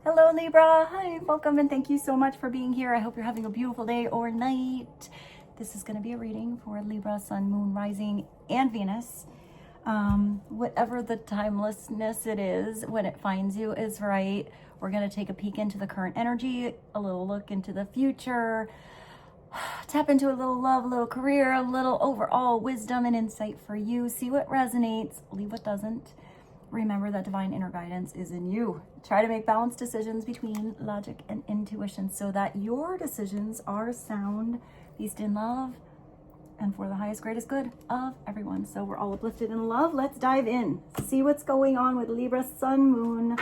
Hello Libra, hi, welcome and thank you so much for being here. I hope you're having a beautiful day or night. This is going to be a reading for Libra, Sun, Moon, Rising, and Venus. Whatever the timelessness it is, when it finds you is right. We're going to take a peek into the current energy, a little look into the future, tap into a little love, a little career, a little overall wisdom and insight for you. See what resonates, leave what doesn't. Remember that divine inner guidance is in you. Try to make balanced decisions between logic and intuition so that your decisions are sound, based in love, and for the highest, greatest good of everyone. So we're all uplifted in love. Let's dive in. See what's going on with Libra, Sun, Moon,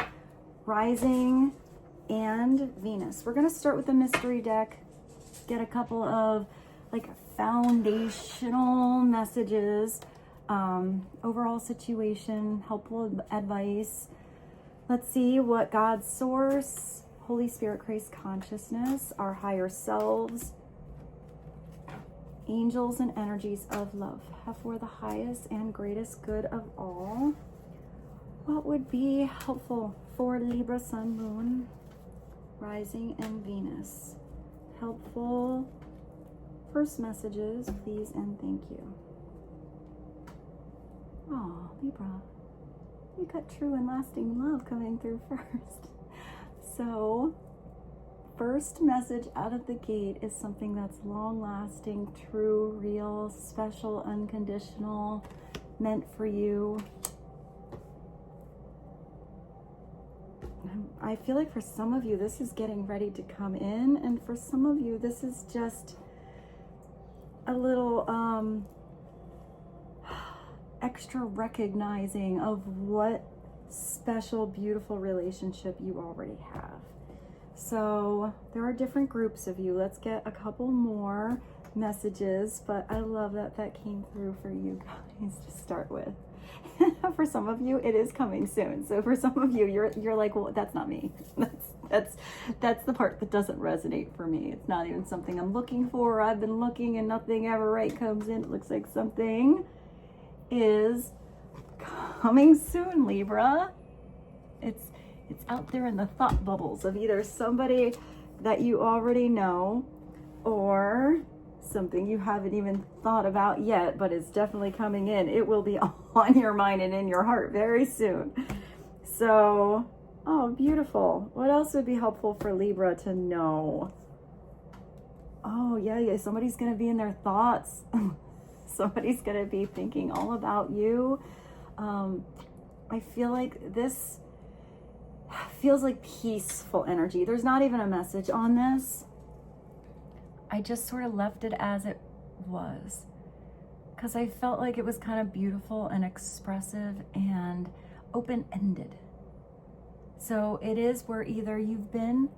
Rising, and Venus. We're going to start with the mystery deck. Get a couple of like foundational messages. Overall situation, helpful advice. Let's see what God's source, Holy Spirit, Christ consciousness, our higher selves, angels and energies of love have for the highest and greatest good of all. What would be helpful for Libra, Sun, Moon, Rising, and Venus? Helpful first messages, please and thank you. Oh, Libra, you got true and lasting love coming through first. So, first message out of the gate is something that's long lasting, true, real, special, unconditional, meant for you. I feel like for some of you, this is getting ready to come in, and for some of you, this is just a little, extra recognizing of what special, beautiful relationship you already have. So there are different groups of you. Let's get a couple more messages, but I love that that came through for you guys to start with. For some of you, it is coming soon. So for some of you, you're like, well, that's not me. That's the part that doesn't resonate for me. It's not even something I'm looking for. I've been looking and nothing ever right comes in. It looks like something is coming soon, Libra. It's out there in the thought bubbles of either somebody that you already know or something you haven't even thought about yet, but it's definitely coming in. It will be on your mind and in your heart very soon. So, oh, beautiful. What else would be helpful for Libra to know? Oh, yeah, somebody's going to be in their thoughts. Somebody's going to be thinking all about you. I feel like this feels like peaceful energy. There's not even a message on this. I just sort of left it as it was because I felt like it was kind of beautiful and expressive and open-ended. So it is where either you've been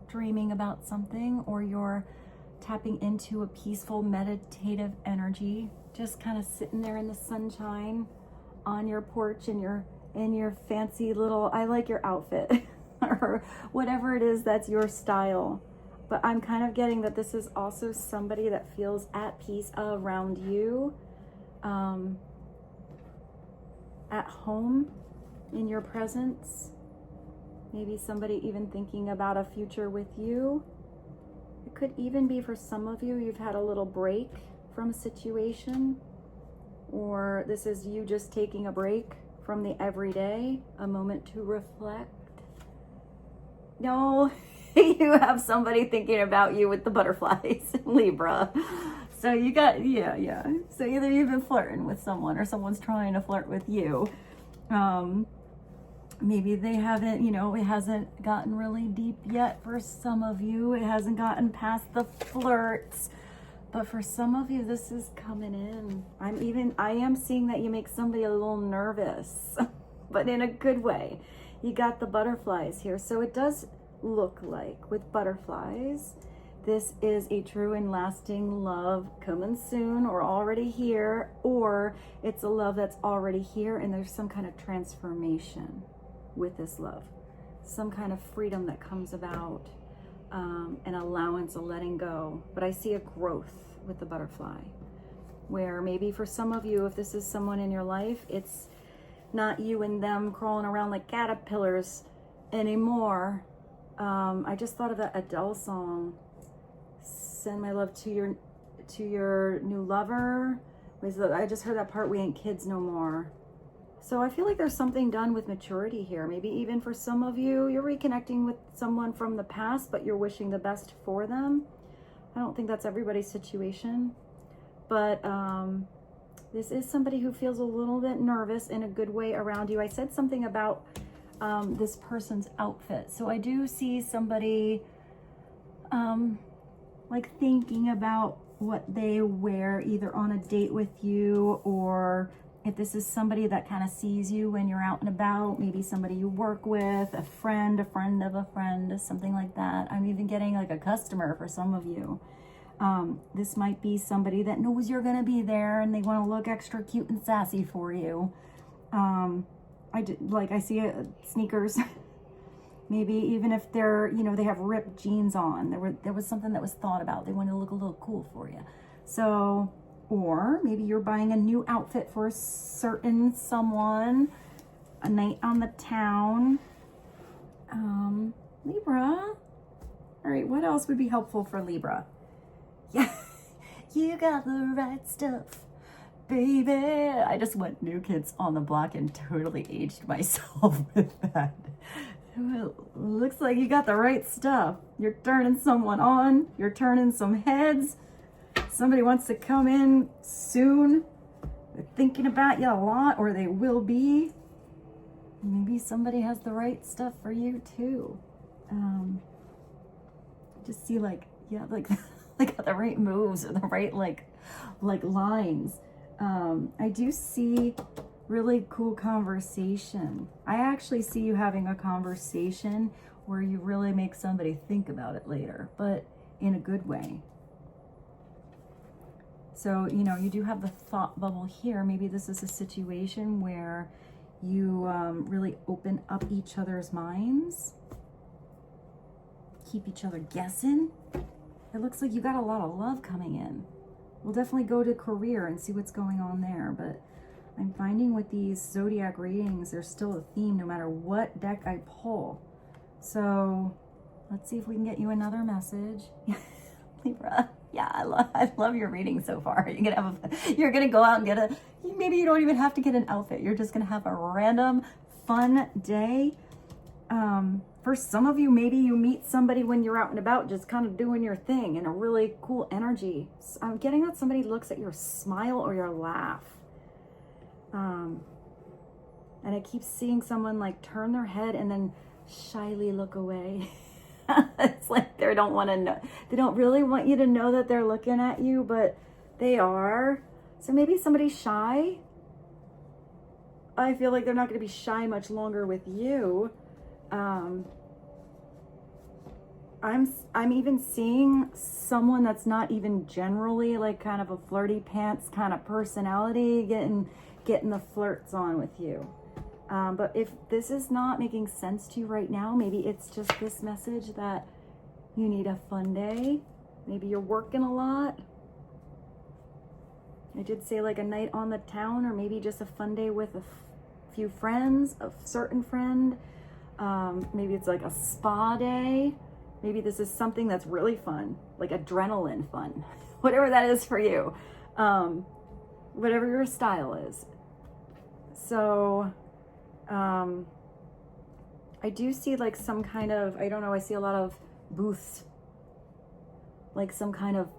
dreaming about something or you're tapping into a peaceful meditative energy, just kind of sitting there in the sunshine on your porch in your fancy little, I like your outfit or whatever it is that's your style. But I'm kind of getting that this is also somebody that feels at peace around you, at home in your presence. Maybe somebody even thinking about a future with you. It could even be for some of you, you've had a little break from a situation, or this is you just taking a break from the everyday, a moment to reflect. No, you have somebody thinking about you with the butterflies, Libra. So you got, yeah. So either you've been flirting with someone or someone's trying to flirt with you. Maybe they haven't, it hasn't gotten really deep yet for some of you. It hasn't gotten past the flirts. But for some of you, this is coming in. I am seeing that you make somebody a little nervous, but in a good way. You got the butterflies here. So it does look like with butterflies, this is a true and lasting love coming soon or already here, or it's a love that's already here and there's some kind of transformation with this love, some kind of freedom that comes about, an allowance, a letting go. But I see a growth with the butterfly, where maybe for some of you, if this is someone in your life, it's not you and them crawling around like caterpillars anymore. I just thought of that Adele song, "Send My Love to Your New Lover." I just heard that part, "We ain't kids no more." So I feel like there's something done with maturity here. Maybe even for some of you, you're reconnecting with someone from the past, but you're wishing the best for them. I don't think that's everybody's situation, but this is somebody who feels a little bit nervous in a good way around you. I said something about this person's outfit. So I do see somebody like thinking about what they wear either on a date with you, or if this is somebody that kind of sees you when you're out and about, maybe somebody you work with, a friend of a friend, something like that. I'm even getting like a customer for some of you. This might be somebody that knows you're gonna be there and they want to look extra cute and sassy for you. I see sneakers. Maybe even if they're, you know, they have ripped jeans on. There was something that was thought about. They wanted to look a little cool for you. So, or maybe you're buying a new outfit for a certain someone, a night on the town. Libra. All right, what else would be helpful for Libra? Yeah, you got the right stuff, baby. I just went New Kids on the Block and totally aged myself with that. Looks like you got the right stuff. You're turning someone on. You're turning some heads. Somebody wants to come in soon. They're thinking about you a lot, or they will be. Maybe somebody has the right stuff for you too. Just see like got the right moves or the right like lines. I do see really cool conversation. I actually see you having a conversation where you really make somebody think about it later, but in a good way. So, you know, you do have the thought bubble here. Maybe this is a situation where you really open up each other's minds, keep each other guessing. It looks like you got a lot of love coming in. We'll definitely go to career and see what's going on there, but I'm finding with these zodiac readings, there's still a theme no matter what deck I pull. So let's see if we can get you another message. Libra, yeah, I love your reading so far. You're gonna go out and get maybe you don't even have to get an outfit. You're just gonna have a random fun day. For some of you, maybe you meet somebody when you're out and about, just kind of doing your thing in a really cool energy. I'm getting that somebody looks at your smile or your laugh. And I keep seeing someone like turn their head and then shyly look away. It's like they don't want to know. They don't really want you to know that they're looking at you, but they are. So maybe somebody's shy. I feel like they're not going to be shy much longer with you. I'm even seeing someone that's not even generally like kind of a flirty pants kind of personality getting the flirts on with you. But if this is not making sense to you right now, maybe it's just this message that you need a fun day. Maybe you're working a lot. I did say like a night on the town, or maybe just a fun day with a few friends, a certain friend. Maybe it's like a spa day. Maybe this is something that's really fun, like adrenaline fun, whatever that is for you, whatever your style is. So I do see like some kind of, I don't know, I see a lot of booths, like some kind of,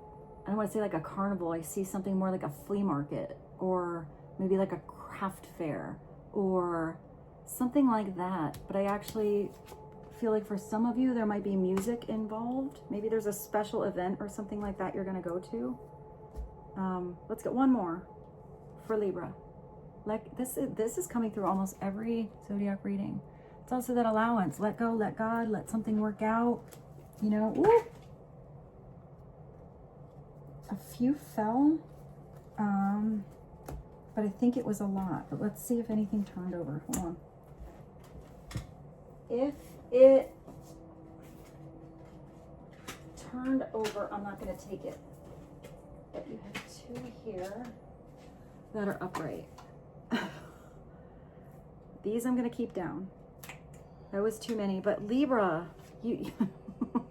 I don't want to say like a carnival. I see something more like a flea market, or maybe like a craft fair or something like that. But I actually feel like for some of you, there might be music involved. Maybe there's a special event or something like that you're going to go to. Let's get one more for Libra. Like this is coming through almost every zodiac reading. It's also that allowance. Let go, let God, let something work out. You know, ooh. A few fell, but I think it was a lot. But let's see if anything turned over. Hold on. If it turned over, I'm not going to take it. But you have two here that are upright. These I'm going to keep down. That was too many. But Libra, You, oh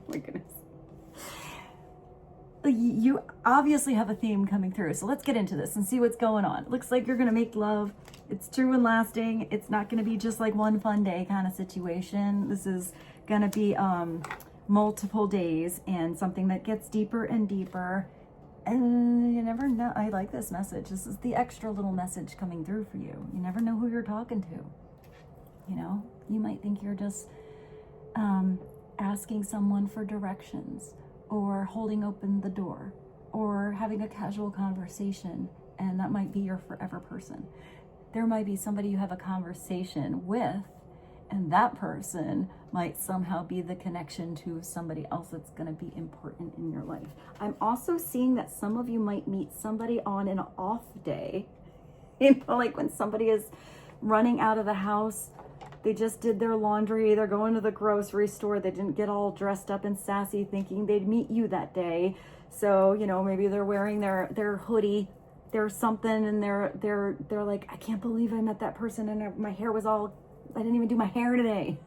my goodness. You obviously have a theme coming through. So let's get into this and see what's going on. It looks like you're going to make love. It's true and lasting. It's not going to be just like one fun day kind of situation. This is going to be multiple days and something that gets deeper and deeper. And you never know. I like this message. This is the extra little message coming through for you. You never know who you're talking to. You know, you might think you're just asking someone for directions, or holding open the door, or having a casual conversation, and that might be your forever person. There might be somebody you have a conversation with, and that person might somehow be the connection to somebody else that's going to be important in your life. I'm also seeing that some of you might meet somebody on an off day. You know, like when somebody is running out of the house, they just did their laundry, they're going to the grocery store, they didn't get all dressed up and sassy thinking they'd meet you that day. So, you know, maybe they're wearing their hoodie, there's something, and they're like, I can't believe I met that person and my hair was all, I didn't even do my hair today.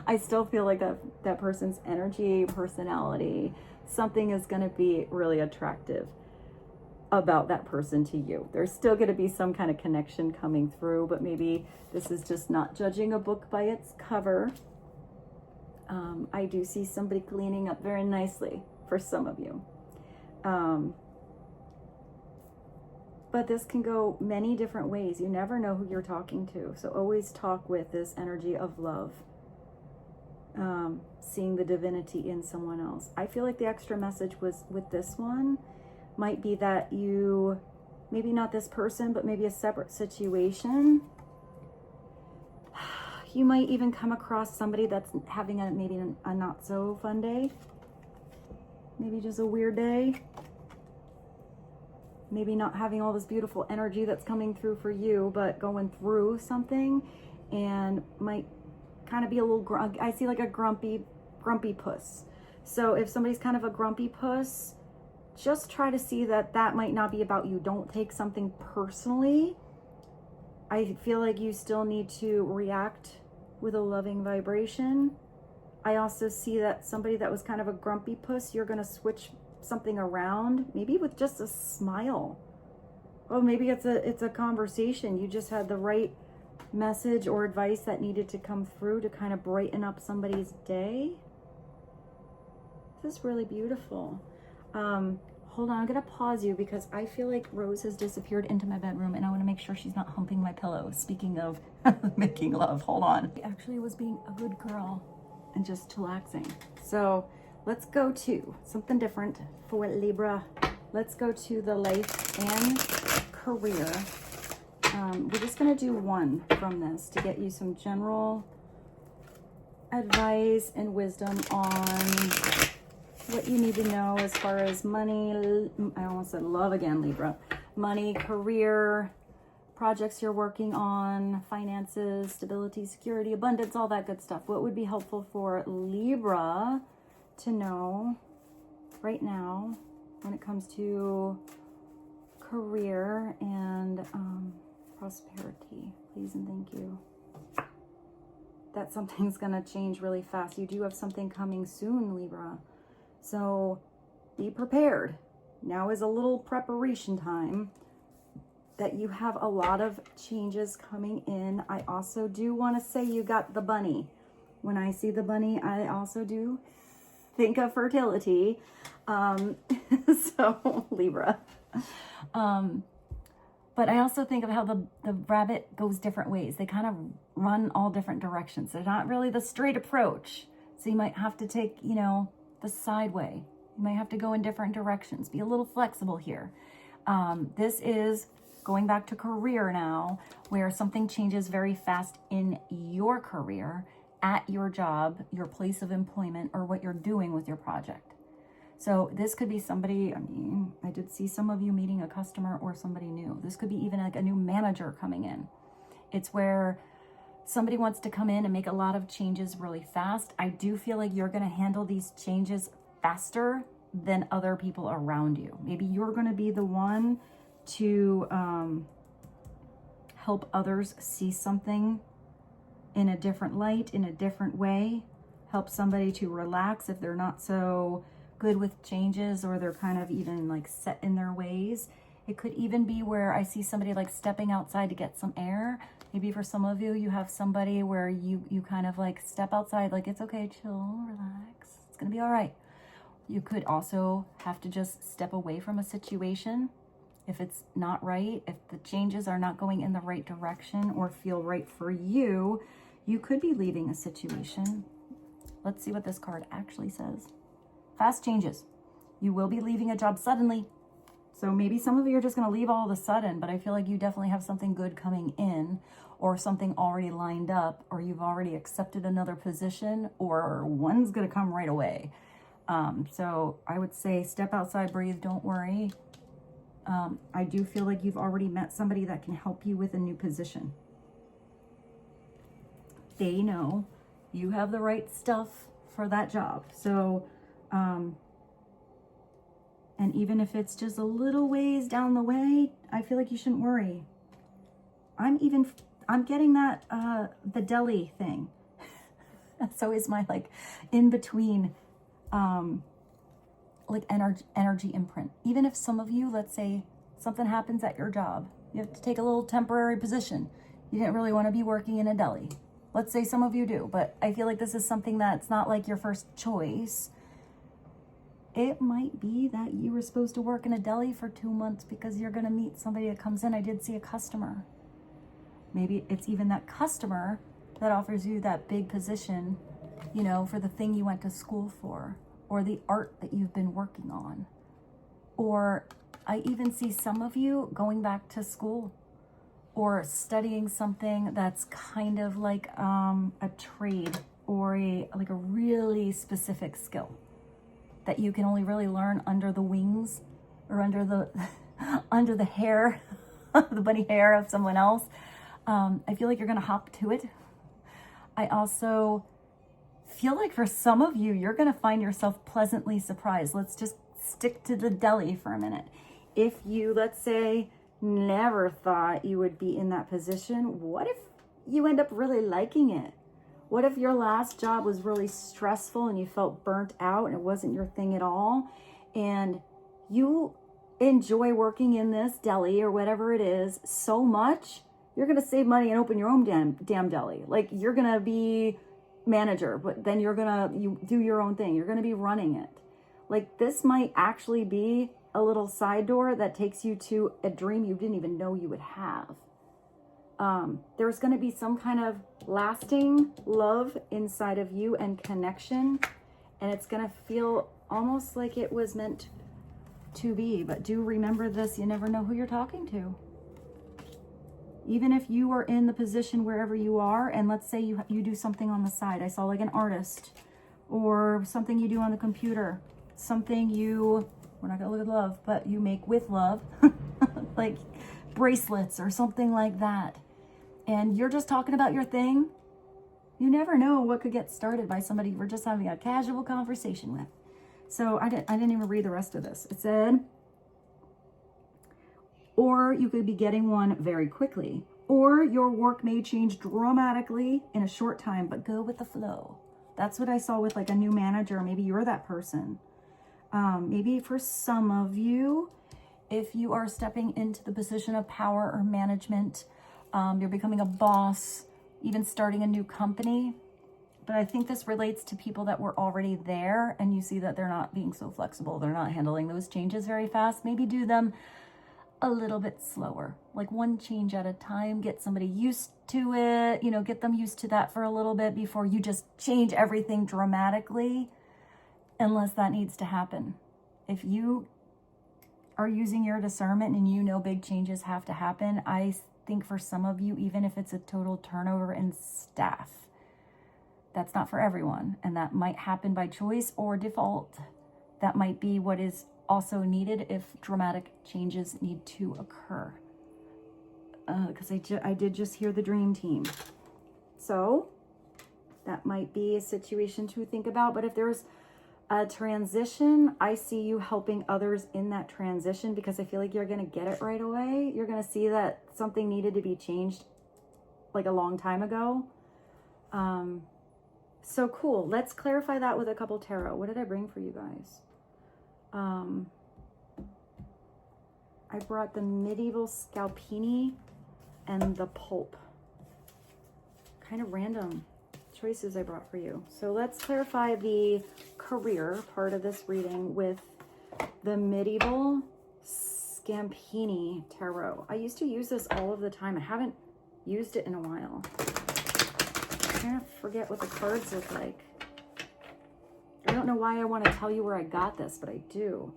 I still feel like that person's energy, personality, something is going to be really attractive about that person to you. There's still going to be some kind of connection coming through, but maybe this is just not judging a book by its cover. I do see somebody cleaning up very nicely for some of you. But this can go many different ways. You never know who you're talking to. So always talk with this energy of love. Seeing the divinity in someone else. I feel like the extra message was with this one might be that you, maybe not this person, but maybe a separate situation. You might even come across somebody that's having maybe a not so fun day. Maybe just a weird day. Maybe not having all this beautiful energy that's coming through for you, but going through something, and might kind of be a little I see like a grumpy puss. So if somebody's kind of a grumpy puss, just try to see that might not be about you. Don't take something personally. I feel like you still need to react with a loving vibration. I also see that somebody that was kind of a grumpy puss, you're going to switch something around, maybe with just a smile. Oh, maybe it's a conversation. You just had the right message or advice that needed to come through to kind of brighten up somebody's day. This is really beautiful. Hold on, I'm gonna pause you because I feel like Rose has disappeared into my bedroom and I want to make sure she's not humping my pillow. Speaking of making love, hold on. I actually was being a good girl and just chillaxing. So let's go to something different for Libra. Let's go to the life and career. We're just gonna do one from this to get you some general advice and wisdom on what you need to know as far as money. I almost said love again, Libra. Money, career, projects you're working on, finances, stability, security, abundance, all that good stuff. What would be helpful for Libra to know right now when it comes to career and prosperity? Please and thank you. That something's gonna change really fast. You do have something coming soon, Libra. So be prepared. Now is a little preparation time, that you have a lot of changes coming in. I also do want to say you got the bunny. When I see the bunny, I also do think of fertility. So Libra. But I also think of how the rabbit goes different ways. They kind of run all different directions. They're not really the straight approach. So you might have to take, you know, the side way. You might have to go in different directions. Be a little flexible here. This is going back to career now, where something changes very fast in your career, at your job, your place of employment, or what you're doing with your project. So this could be somebody, I mean, I did see some of you meeting a customer or somebody new. This could be even like a new manager coming in. It's where somebody wants to come in and make a lot of changes really fast. I do feel like you're going to handle these changes faster than other people around you. Maybe you're going to be the one to help others see something in a different light, in a different way. help somebody to relax if they're not so good with changes, or they're kind of even like set in their ways. It could even be where I see somebody like stepping outside to get some air. Maybe for some of you, you have somebody where you kind of like step outside, like it's okay, chill, relax, it's gonna be all right. You could also have to just step away from a situation if it's not right, if the changes are not going in the right direction or feel right for you. You could be leaving a situation. Let's see what this card actually says. Fast changes. You will be leaving a job suddenly. So maybe some of you are just going to leave all of a sudden, but I feel like you definitely have something good coming in, or something already lined up, or you've already accepted another position, or one's going to come right away. So I would say step outside, breathe, don't worry. I do feel like you've already met somebody that can help you with a new position. They know you have the right stuff for that job. So, and even if it's just a little ways down the way, I feel like you shouldn't worry. I'm getting that, the deli thing. So is my like in between, like energy imprint. Even if some of you, let's say something happens at your job, you have to take a little temporary position. You didn't really want to be working in a deli. Let's say some of you do, but I feel like this is something that's not like your first choice. It might be that you were supposed to work in a deli for 2 months because you're going to meet somebody that comes in. I did see a customer. Maybe it's even that customer that offers you that big position, you know, for the thing you went to school for, or the art that you've been working on. Or I even see some of you going back to school or studying something that's kind of like a trade, or a really specific skill that you can only really learn under the wings, or under the under the hair, the bunny hair of someone else. I feel like you're gonna hop to it. I also feel like for some of you, you're gonna find yourself pleasantly surprised. Let's just stick to the deli for a minute. If you, let's say, never thought you would be in that position, what if you end up really liking it? What if your last job was really stressful and you felt burnt out and it wasn't your thing at all, and you enjoy working in this deli or whatever it is so much, you're going to save money and open your own damn deli. Like, you're going to be manager, but then you do your own thing. You're going to be running it. Like, this might actually be a little side door that takes you to a dream you didn't even know you would have. There's going to be some kind of lasting love inside of you and connection, and it's going to feel almost like it was meant to be. But do remember this: you never know who you're talking to. Even if you are in the position wherever you are, and let's say you do something on the side. I saw like an artist, or something you do on the computer, something we're not going to look at love, but you make with love, like bracelets or something like that. And you're just talking about your thing. You never know what could get started by somebody you're just having a casual conversation with. So I didn't even read the rest of this. It said, or you could be getting one very quickly, or your work may change dramatically in a short time, but go with the flow. That's what I saw with like a new manager. Maybe you're that person. Maybe for some of you, if you are stepping into the position of power or management, you're becoming a boss, even starting a new company. But I think this relates to people that were already there, and you see that they're not being so flexible. They're not handling those changes very fast. Maybe do them a little bit slower, like one change at a time. Get somebody used to it, get them used to that for a little bit before you just change everything dramatically, unless that needs to happen. If you are using your discernment and you know big changes have to happen, I think for some of you, even if it's a total turnover in staff, that's not for everyone, and that might happen by choice or default. That might be what is also needed if dramatic changes need to occur. Because I did just hear the dream team. So that might be a situation to think about. But if there's a transition, I see you helping others in that transition, because I feel like you're going to get it right away. You're going to see that something needed to be changed like a long time ago. So cool. Let's clarify that with a couple tarot. What did I bring for you guys? I brought the Medieval Scalpini and the Pulp. Kind of random choices I brought for you. So let's clarify the career part of this reading with the Medieval Scalpini Tarot. I used to use this all of the time. I haven't used it in a while. I kind of forget what the cards look like. I don't know why I want to tell you where I got this, but I do.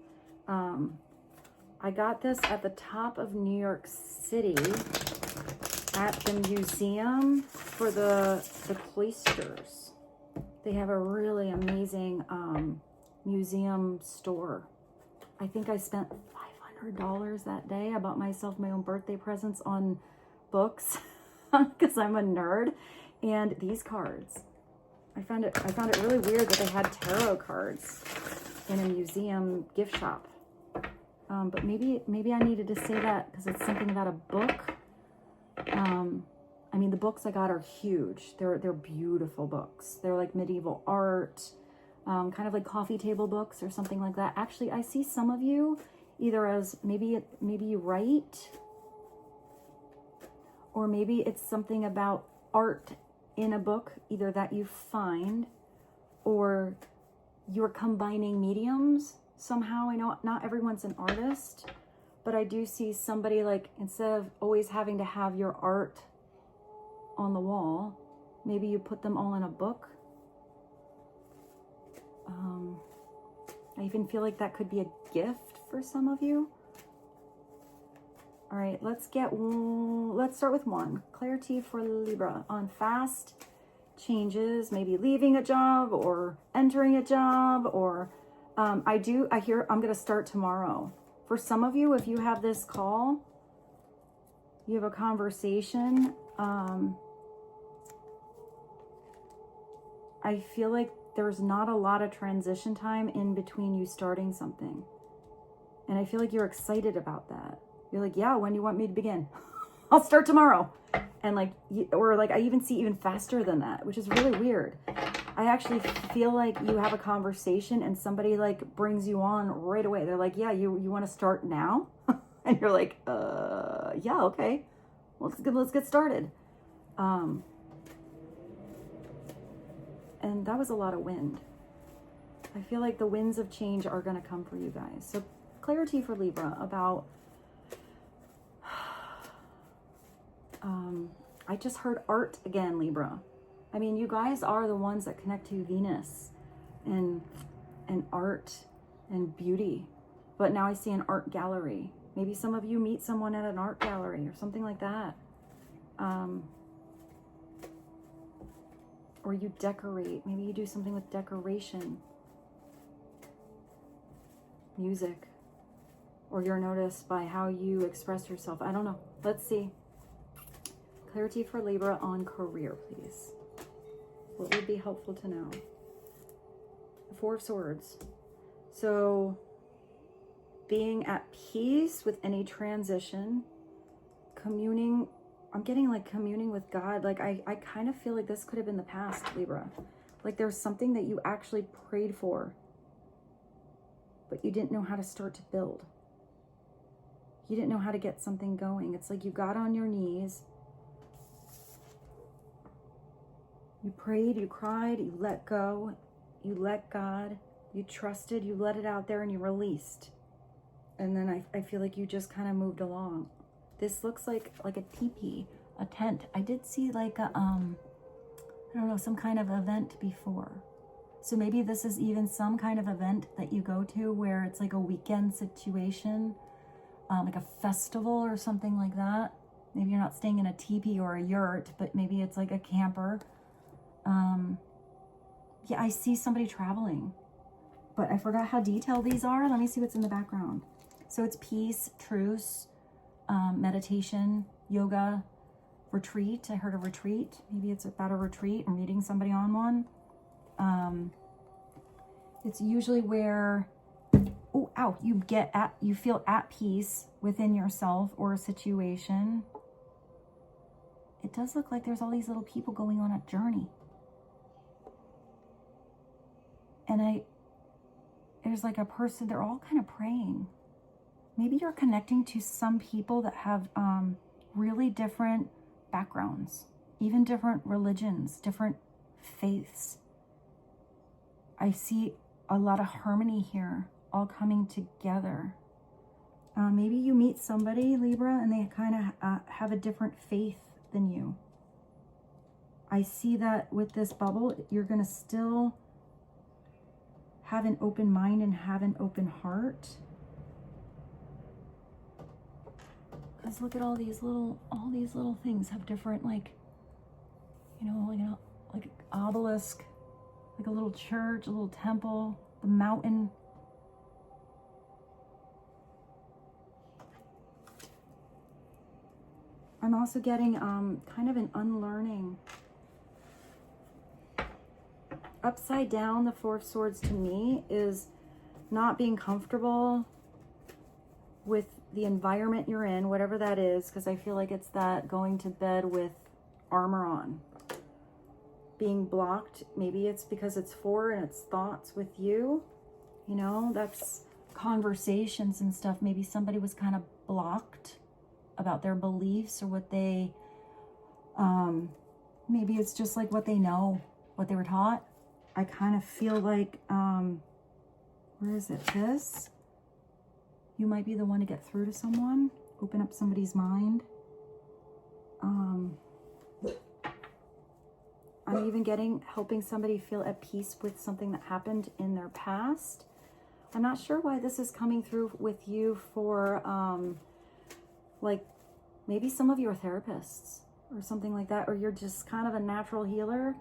I got this at the top of New York City at the museum for the cloisters. They have a really amazing museum store. I think I spent $500 that day. I bought myself my own birthday presents on books because I'm a nerd. And these cards, I found it really weird that they had tarot cards in a museum gift shop. But maybe I needed to say that because it's something about a book. I mean, the books I got are huge. They're beautiful books. They're like medieval art, kind of like coffee table books or something like that. Actually, I see some of you either as maybe you write, or maybe it's something about art in a book, either that you find or you're combining mediums somehow. I know not everyone's an artist, but I do see somebody, like, instead of always having to have your art on the wall, maybe you put them all in a book. I even feel like that could be a gift for some of you. All right, let's start with one. Clarity for Libra on fast changes, maybe leaving a job or entering a job, or I hear I'm going to start tomorrow. For some of you, if you have this call, you have a conversation. I feel like there's not a lot of transition time in between you starting something. And I feel like you're excited about that. You're like, yeah, when do you want me to begin? I'll start tomorrow. And like, or like I even see even faster than that, which is really weird. I actually feel like you have a conversation and somebody like brings you on right away. They're like, yeah, you want to start now? And you're like, yeah, okay. Let's get started. And that was a lot of wind. I feel like the winds of change are going to come for you guys. So clarity for Libra about, I just heard art again, Libra. I mean, you guys are the ones that connect to Venus and art and beauty. But now I see an art gallery. Maybe some of you meet someone at an art gallery or something like that. Or you decorate. Maybe you do something with decoration. Music. Or you're noticed by how you express yourself. I don't know. Let's see. Clarity for Libra on career, please. What would be helpful to know? The Four of Swords. So being at peace with any transition, communing. I'm getting like communing with God. Like I kind of feel like this could have been the past, Libra. Like there's something that you actually prayed for, but you didn't know how to start to build. You didn't know how to get something going. It's like you got on your knees. You prayed, you cried, you let go, you let God, you trusted, you let it out there and you released. And then I feel like you just kind of moved along. This looks like a teepee, a tent. I did see like a, I don't know, some kind of event before. So maybe this is even some kind of event that you go to where it's like a weekend situation, like a festival or something like that. Maybe you're not staying in a teepee or a yurt, but maybe it's like a camper. Yeah, I see somebody traveling, but I forgot how detailed these are. Let me see what's in the background. So it's peace, truce, meditation, yoga, retreat. I heard a retreat. Maybe it's about a retreat or meeting somebody on one. It's usually where, you feel at peace within yourself or a situation. It does look like there's all these little people going on a journey. And there's like a person, they're all kind of praying. Maybe you're connecting to some people that have really different backgrounds, even different religions, different faiths. I see a lot of harmony here, all coming together. Maybe you meet somebody, Libra, and they kind of have a different faith than you. I see that with this bubble, you're going to still have an open mind and have an open heart. Because look at all these little things have different, like, you know, like obelisk, like a little church, a little temple, the mountain. I'm also getting kind of an unlearning. Upside down, the Four of Swords to me is not being comfortable with the environment you're in, whatever that is, because I feel like it's that going to bed with armor on. Being blocked, maybe it's because it's four and it's thoughts with you. You know, that's conversations and stuff. Maybe somebody was kind of blocked about their beliefs or what they, maybe it's just like what they know, what they were taught. I kind of feel like, where is it? This? You might be the one to get through to someone, open up somebody's mind. I'm even helping somebody feel at peace with something that happened in their past. I'm not sure why this is coming through with you for, like, maybe some of you are therapists or something like that, or you're just kind of a natural healer,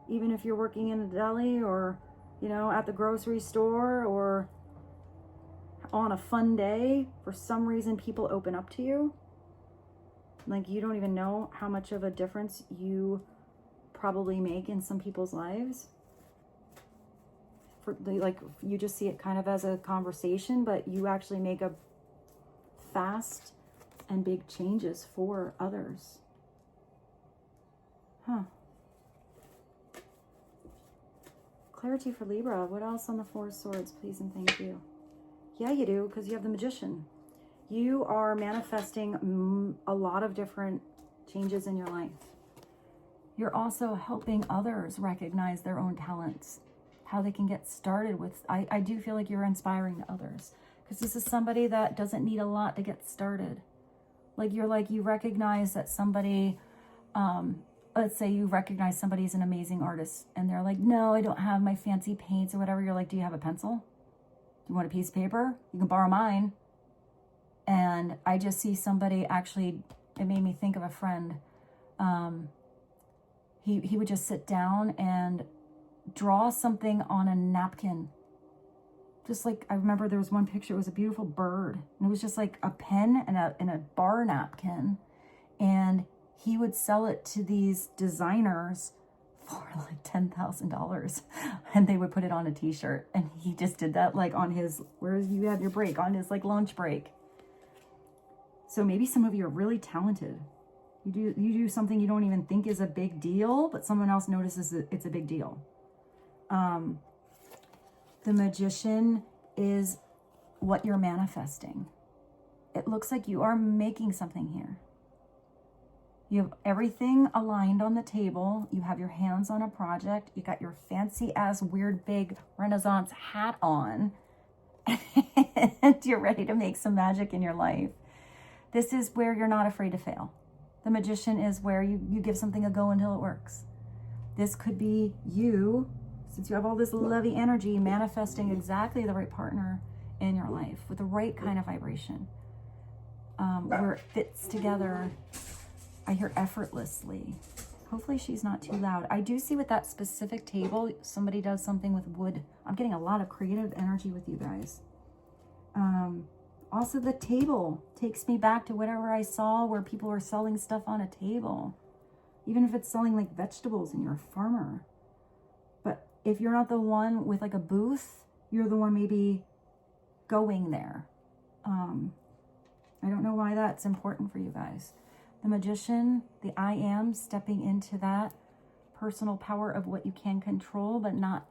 even if you're working in a deli or, you know, at the grocery store or on a fun day. For some reason, people open up to you. Like, you don't even know how much of a difference you probably make in some people's lives. Like, you just see it kind of as a conversation, but you actually make a fast and big changes for others. Huh. Clarity for Libra. What else on the Four of Swords, please and thank you? Yeah, you do, because you have the Magician. You are manifesting a lot of different changes in your life. You're also helping others recognize their own talents, how they can get started with. I do feel like you're inspiring others, because this is somebody that doesn't need a lot to get started. You recognize that somebody, let's say you recognize somebody's an amazing artist and they're like, no, I don't have my fancy paints or whatever. You're like, do you have a pencil? Do you want a piece of paper? You can borrow mine. And I just see somebody, actually, it made me think of a friend. He would just sit down and draw something on a napkin. Just like, I remember there was one picture, it was a beautiful bird. And it was just like a pen and a bar napkin. And he would sell it to these designers for like $10,000. And they would put it on a t-shirt. And he just did that like on his, where you have your break, on his like lunch break. So maybe some of you are really talented. You do something you don't even think is a big deal, but someone else notices that it's a big deal. The Magician is what you're manifesting. It looks like you are making something here. You have everything aligned on the table. You have your hands on a project. You got your fancy ass weird big Renaissance hat on. And you're ready to make some magic in your life. This is where you're not afraid to fail. The Magician is where you give something a go until it works. This could be you, since you have all this lovey energy, manifesting exactly the right partner in your life with the right kind of vibration, where it fits together. I hear effortlessly. Hopefully she's not too loud. I do see with that specific table, somebody does something with wood. I'm getting a lot of creative energy with you guys. Also, the table takes me back to whatever I saw where people are selling stuff on a table. Even if it's selling like vegetables and you're a farmer. But if you're not the one with like a booth, you're the one maybe going there. I don't know why that's important for you guys. The Magician, the I am, stepping into that personal power of what you can control, but not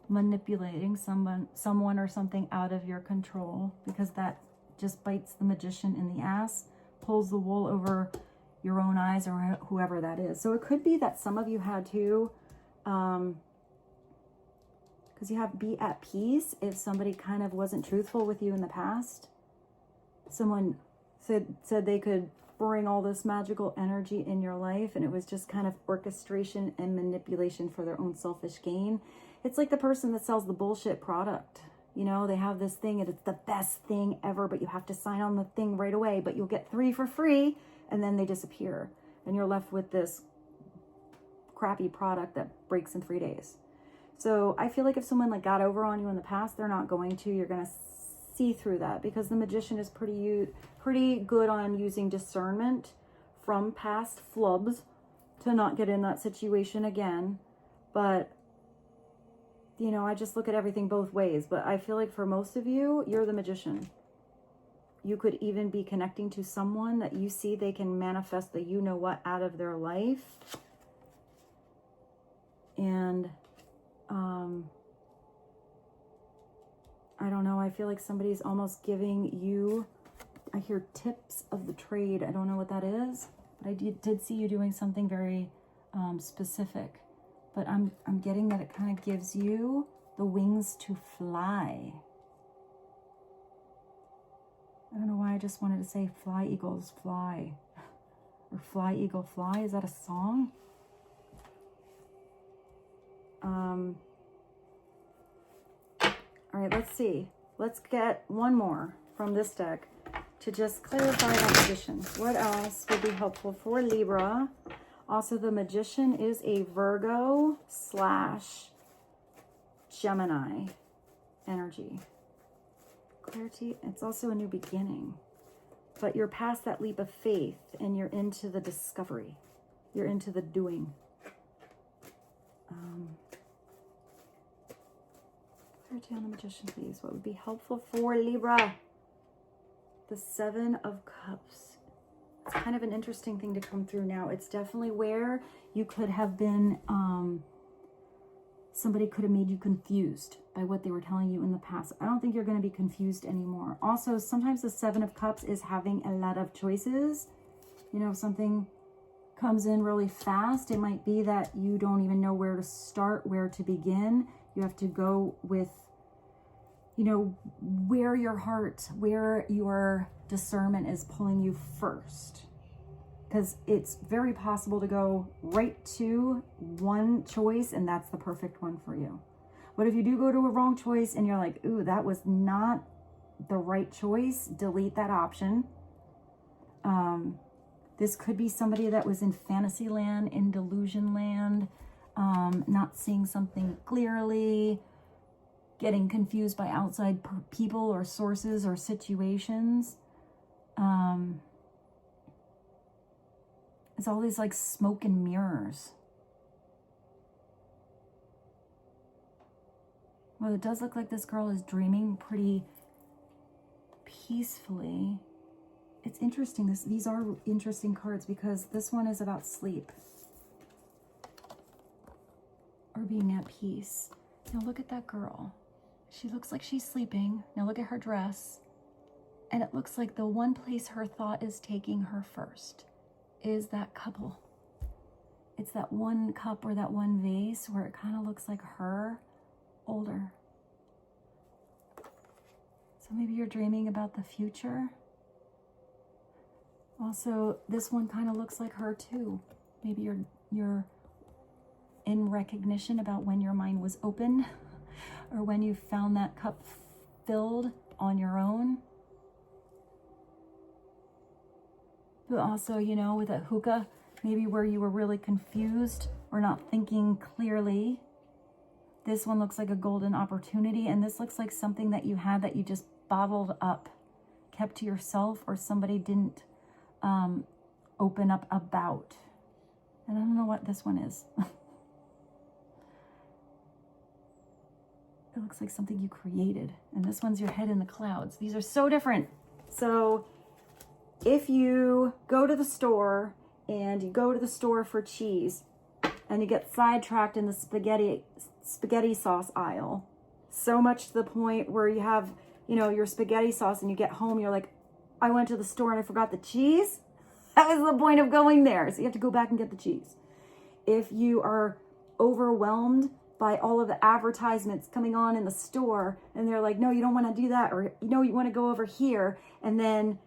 manipulating someone or something out of your control, because that just bites the magician in the ass, pulls the wool over your own eyes, or whoever that is. So it could be that some of you had to, because you have be at peace if somebody kind of wasn't truthful with you in the past. Someone said they could bring all this magical energy in your life, and it was just kind of orchestration and manipulation for their own selfish gain. It's like the person that sells the bullshit product. You know, they have this thing and it's the best thing ever, but you have to sign on the thing right away, but you'll get 3 for free, and then they disappear. And you're left with this crappy product that breaks in 3 days. So I feel like if someone like got over on you in the past, they're not going to. You're going to see through that, because the magician is pretty good on using discernment from past flubs to not get in that situation again. But you know, I just look at everything both ways. But I feel like for most of you, you're the magician. You could even be connecting to someone that you see they can manifest the you know what out of their life. And I don't know, I feel like somebody's almost giving you, I hear tips of the trade. I don't know what that is, but I did see you doing something very specific. But I'm getting that it kind of gives you the wings to fly. I don't know why I just wanted to say fly eagles fly. Or fly eagle fly. Is that a song? All right, let's see. Let's get one more from this deck to just clarify that position. What else would be helpful for Libra? Also, the magician is a Virgo / Gemini energy. Clarity, it's also a new beginning. But you're past that leap of faith and you're into the discovery. You're into the doing. Clarity on the magician, please. What would be helpful for Libra? The 7 of Cups. It's kind of an interesting thing to come through now. It's definitely where you could have been, somebody could have made you confused by what they were telling you in the past. I don't think you're going to be confused anymore. Also, sometimes the 7 of Cups is having a lot of choices. You know, if something comes in really fast, it might be that you don't even know where to start, where to begin. You have to go with, you know, where your heart, where your discernment is pulling you first. Because it's very possible to go right to one choice and that's the perfect one for you. But if you do go to a wrong choice and you're like, ooh, that was not the right choice, delete that option. This could be somebody that was in fantasy land, in delusion land, not seeing something clearly, getting confused by outside people or sources or situations. It's all these like smoke and mirrors. Well, it does look like this girl is dreaming pretty peacefully. It's interesting. These are interesting cards because this one is about sleep or being at peace. Now look at that girl. She looks like she's sleeping. Now look at her dress. And it looks like the one place her thought is taking her first is that couple. It's that one cup or that one vase where it kind of looks like her older. So maybe you're dreaming about the future. Also, this one kind of looks like her too. Maybe you're in recognition about when your mind was open or when you found that cup filled on your own. But also, you know, with a hookah, maybe where you were really confused or not thinking clearly. This one looks like a golden opportunity, and this looks like something that you had that you just bottled up, kept to yourself, or somebody didn't open up about. And I don't know what this one is. It looks like something you created. And this one's your head in the clouds. These are so different. So if you go to the store and you go to the store for cheese and you get sidetracked in the spaghetti sauce aisle. So much to the point where you have, you know, your spaghetti sauce and you get home, you're like, I went to the store and I forgot the cheese. That was the point of going there. So you have to go back and get the cheese. If you are overwhelmed by all of the advertisements coming on in the store and they're like, no, you don't want to do that, or no, you want to go over here, and then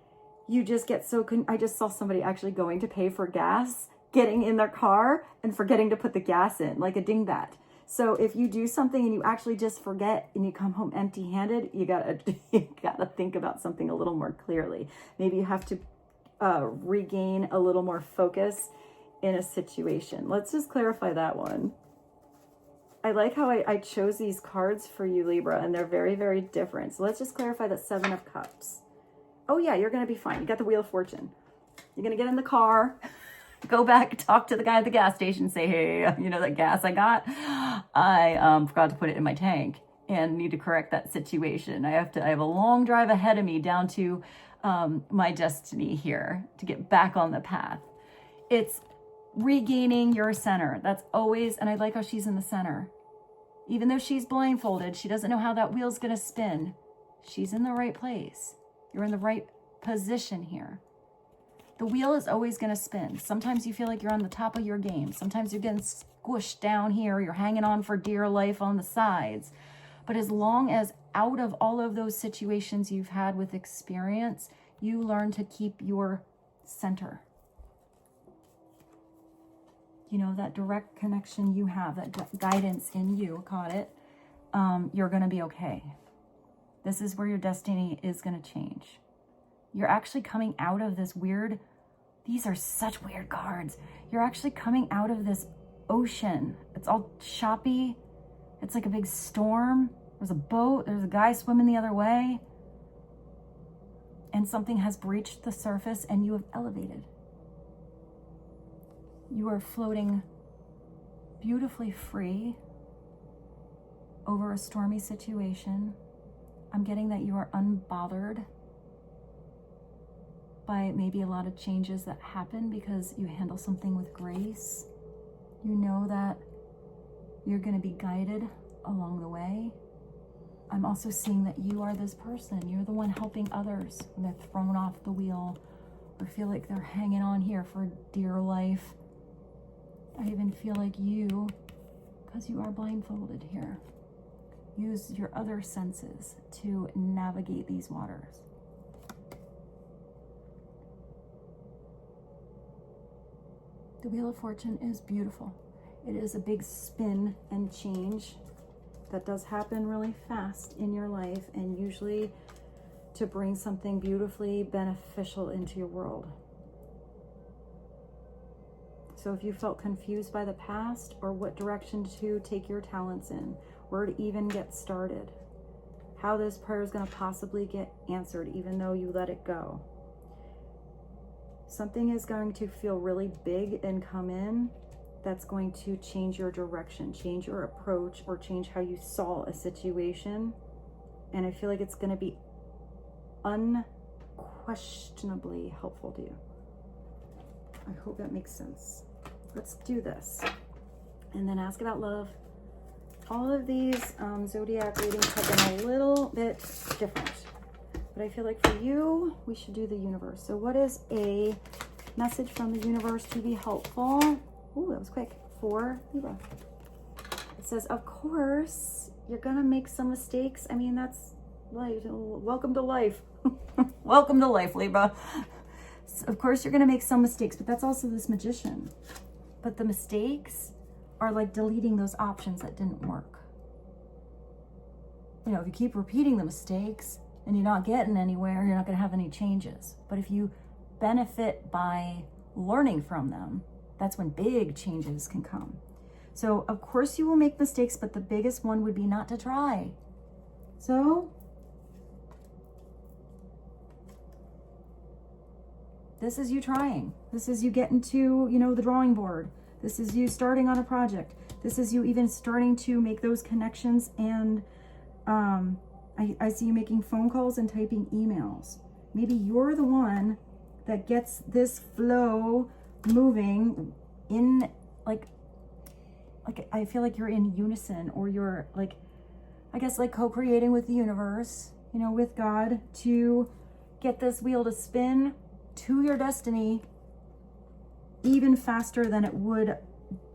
you just get so I just saw somebody actually going to pay for gas, getting in their car and forgetting to put the gas in, like a dingbat. So if you do something and you actually just forget and you come home empty-handed, you gotta think about something a little more clearly. Maybe you have to regain a little more focus in a situation. Let's just clarify that one. I like how I chose these cards for you, Libra, and they're very, very different. So let's just clarify that Seven of Cups. Oh yeah, you're going to be fine. You got the Wheel of Fortune. You're going to get in the car, go back, talk to the guy at the gas station, say, hey, you know that gas I got? I forgot to put it in my tank and need to correct that situation. I have a long drive ahead of me down to my destiny here to get back on the path. It's regaining your center. That's always, and I like how she's in the center. Even though she's blindfolded, she doesn't know how that wheel's going to spin. She's in the right place. You're in the right position here. The wheel is always going to spin. Sometimes you feel like you're on the top of your game. Sometimes you're getting squished down here. You're hanging on for dear life on the sides. But as long as out of all of those situations you've had with experience, you learn to keep your center. You know, that direct connection you have, that guidance in you, caught it, you're going to be okay. This is where your destiny is going to change. You're actually coming out of this weird, these are such weird cards. You're actually coming out of this ocean. It's all choppy. It's like a big storm. There's a boat. There's a guy swimming the other way. And something has breached the surface and you have elevated. You are floating beautifully free over a stormy situation. I'm getting that you are unbothered by maybe a lot of changes that happen because you handle something with grace. You know that you're going to be guided along the way. I'm also seeing that you are this person. You're the one helping others when they're thrown off the wheel or feel like they're hanging on here for dear life. I even feel like you, because you are blindfolded here, use your other senses to navigate these waters. The Wheel of Fortune is beautiful. It is a big spin and change that does happen really fast in your life, and usually to bring something beautifully beneficial into your world. So if you felt confused by the past or what direction to take your talents in, where to even get started, how this prayer is going to possibly get answered even though you let it go. Something is going to feel really big and come in that's going to change your direction, change your approach, or change how you saw a situation. And I feel like it's going to be unquestionably helpful to you. I hope that makes sense. Let's do this. And then ask about love. All of these zodiac readings have been a little bit different. But I feel like for you, we should do the universe. So what is a message from the universe to be helpful? Ooh, that was quick. For Libra. It says, of course, you're going to make some mistakes. I mean, that's life. Welcome to life. Welcome to life, Libra. Of course, you're going to make some mistakes, but that's also this Magician. But the mistakes are like deleting those options that didn't work. You know, if you keep repeating the mistakes and you're not getting anywhere, you're not going to have any changes. But if you benefit by learning from them, that's when big changes can come. So, of course, you will make mistakes, but the biggest one would be not to try. So, this is you trying. This is you getting to, you know, the drawing board. This is you starting on a project. This is you even starting to make those connections. And I see you making phone calls and typing emails. Maybe you're the one that gets this flow moving in like like, I feel like you're in unison, or you're like, I guess like co-creating with the universe, you know, with God, to get this wheel to spin to your destiny even faster than it would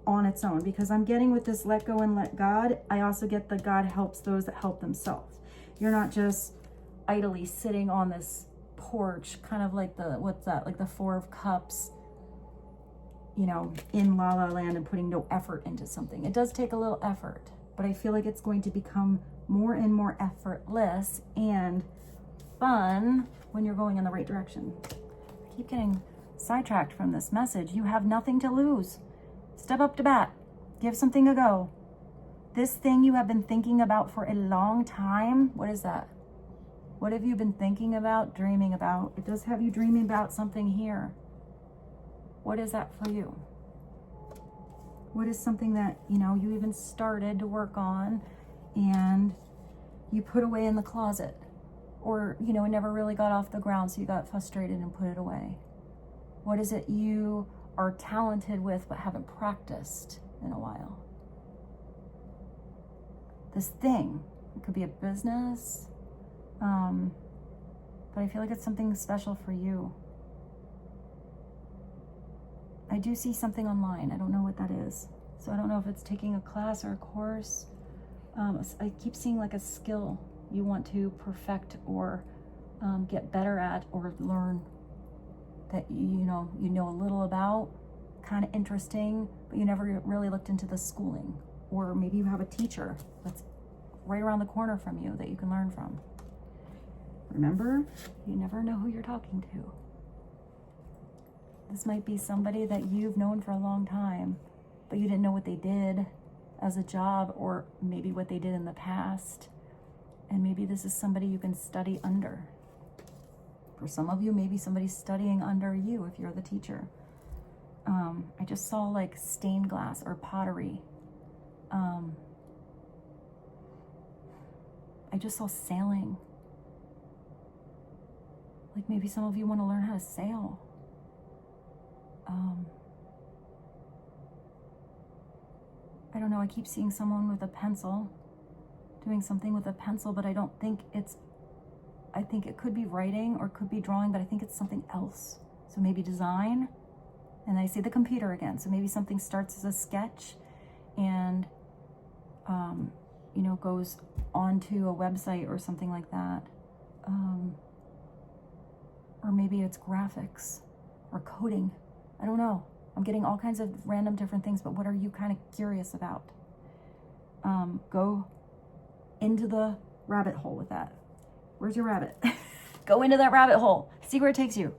on its own. Because I'm getting with this let go and let God, I also get that God helps those that help themselves. You're not just idly sitting on this porch, kind of like the, what's that, like the Four of Cups, you know, in La La Land, and putting no effort into something. It does take a little effort, but I feel like it's going to become more and more effortless and fun when you're going in the right direction. I keep getting sidetracked from this message. You have nothing to lose. Step up to bat. Give something a go. This thing you have been thinking about for a long time, what is that? What have you been thinking about, dreaming about? It does have you dreaming about something here. What is that for you? What is something that, you know, you even started to work on and you put away in the closet? Or, you know, it never really got off the ground, so you got frustrated and put it away. What is it you are talented with but haven't practiced in a while? This thing, it could be a business, but I feel like it's something special for you. I do see something online. I don't know what that is. So I don't know if it's taking a class or a course. I keep seeing like a skill you want to perfect or get better at or learn that you know a little about, kind of interesting, but you never really looked into the schooling. Or maybe you have a teacher that's right around the corner from you that you can learn from. Remember, you never know who you're talking to. This might be somebody that you've known for a long time, but you didn't know what they did as a job, or maybe what they did in the past. And maybe this is somebody you can study under. For some of you, maybe somebody's studying under you if you're the teacher. I just saw like stained glass or pottery. I just saw sailing. Like maybe some of you want to learn how to sail. I don't know, I keep seeing someone with a pencil, doing something with a pencil, but I don't think I think it could be writing or could be drawing, but I think it's something else. So maybe design, and I see the computer again. So maybe something starts as a sketch and, you know, goes onto a website or something like that. Or maybe it's graphics or coding. I don't know. I'm getting all kinds of random different things, but what are you kind of curious about? Go into the rabbit hole with that. Where's your rabbit? Go into that rabbit hole. See where it takes you.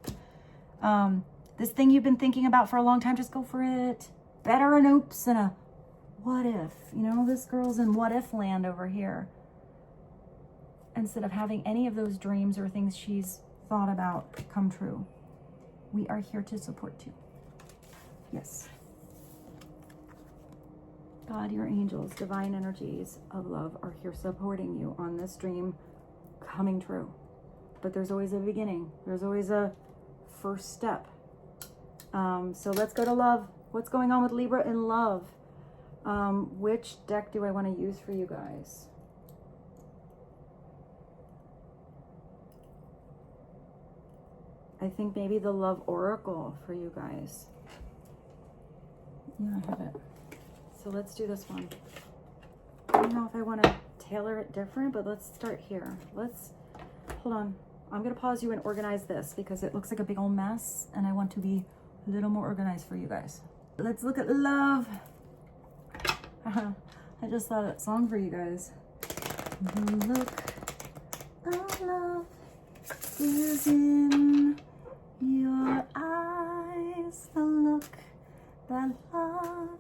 This thing you've been thinking about for a long time, just go for it. Better an oops than a what if. You know, this girl's in what if land over here. Instead of having any of those dreams or things she's thought about come true. We are here to support you. Yes. God, your angels, divine energies of love are here supporting you on this dream coming true. But there's always a beginning. There's always a first step. So let's go to love. What's going on with Libra in love? Which deck do I want to use for you guys? I think maybe the Love Oracle for you guys. Yeah, I have it. So let's do this one. I don't know if I want to tailor it different, but let's start here. Hold on. I'm going to pause you and organize this because it looks like a big old mess and I want to be a little more organized for you guys. Let's look at love. I just thought of that song for you guys. The look of love is in your eyes, the look that love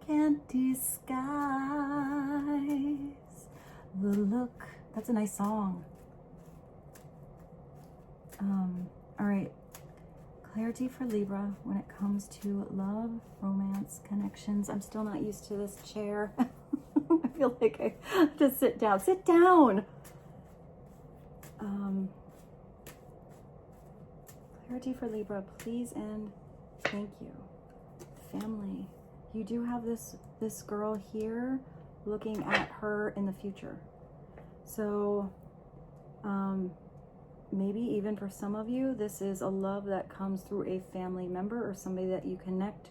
can't disguise. The look, that's a nice song. All right, clarity for Libra when it comes to love, romance, connections. I'm still not used to this chair. I feel like I have to sit down. Sit down. Clarity for Libra, please and thank you. Family. you do have this girl here looking at her in the future. So maybe even for some of you, this is a love that comes through a family member or somebody that you connect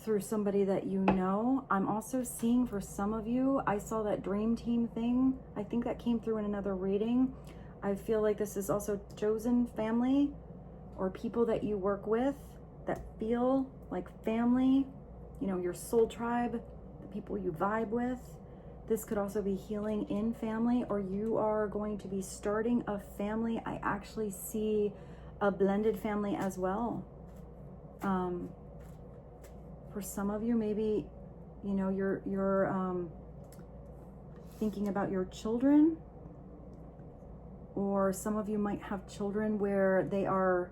through somebody that you know. I'm also seeing for some of you, I saw that dream team thing. I think that came through in another reading. I feel like this is also chosen family or people that you work with that feel like family, you know, your soul tribe, the people you vibe with. This could also be healing in family, or you are going to be starting a family. I actually see a blended family as well. For some of you, maybe, you know, you're thinking about your children, or some of you might have children where they are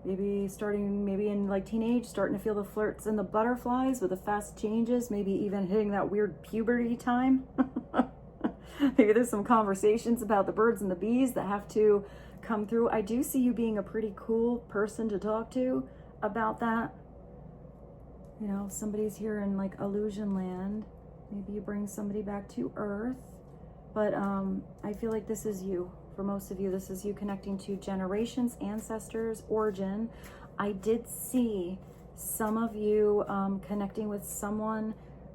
maybe in like teenage, starting to feel the flirts and the butterflies with the fast changes, maybe even hitting that weird puberty time. Maybe there's some conversations about the birds and the bees that have to come through. I do see you being a pretty cool person to talk to about that. You know, somebody's here in like illusion land. Maybe you bring somebody back to earth. But I feel like this is you. For most of you, this is you connecting to generations, ancestors, origin. I did see some of you connecting with someone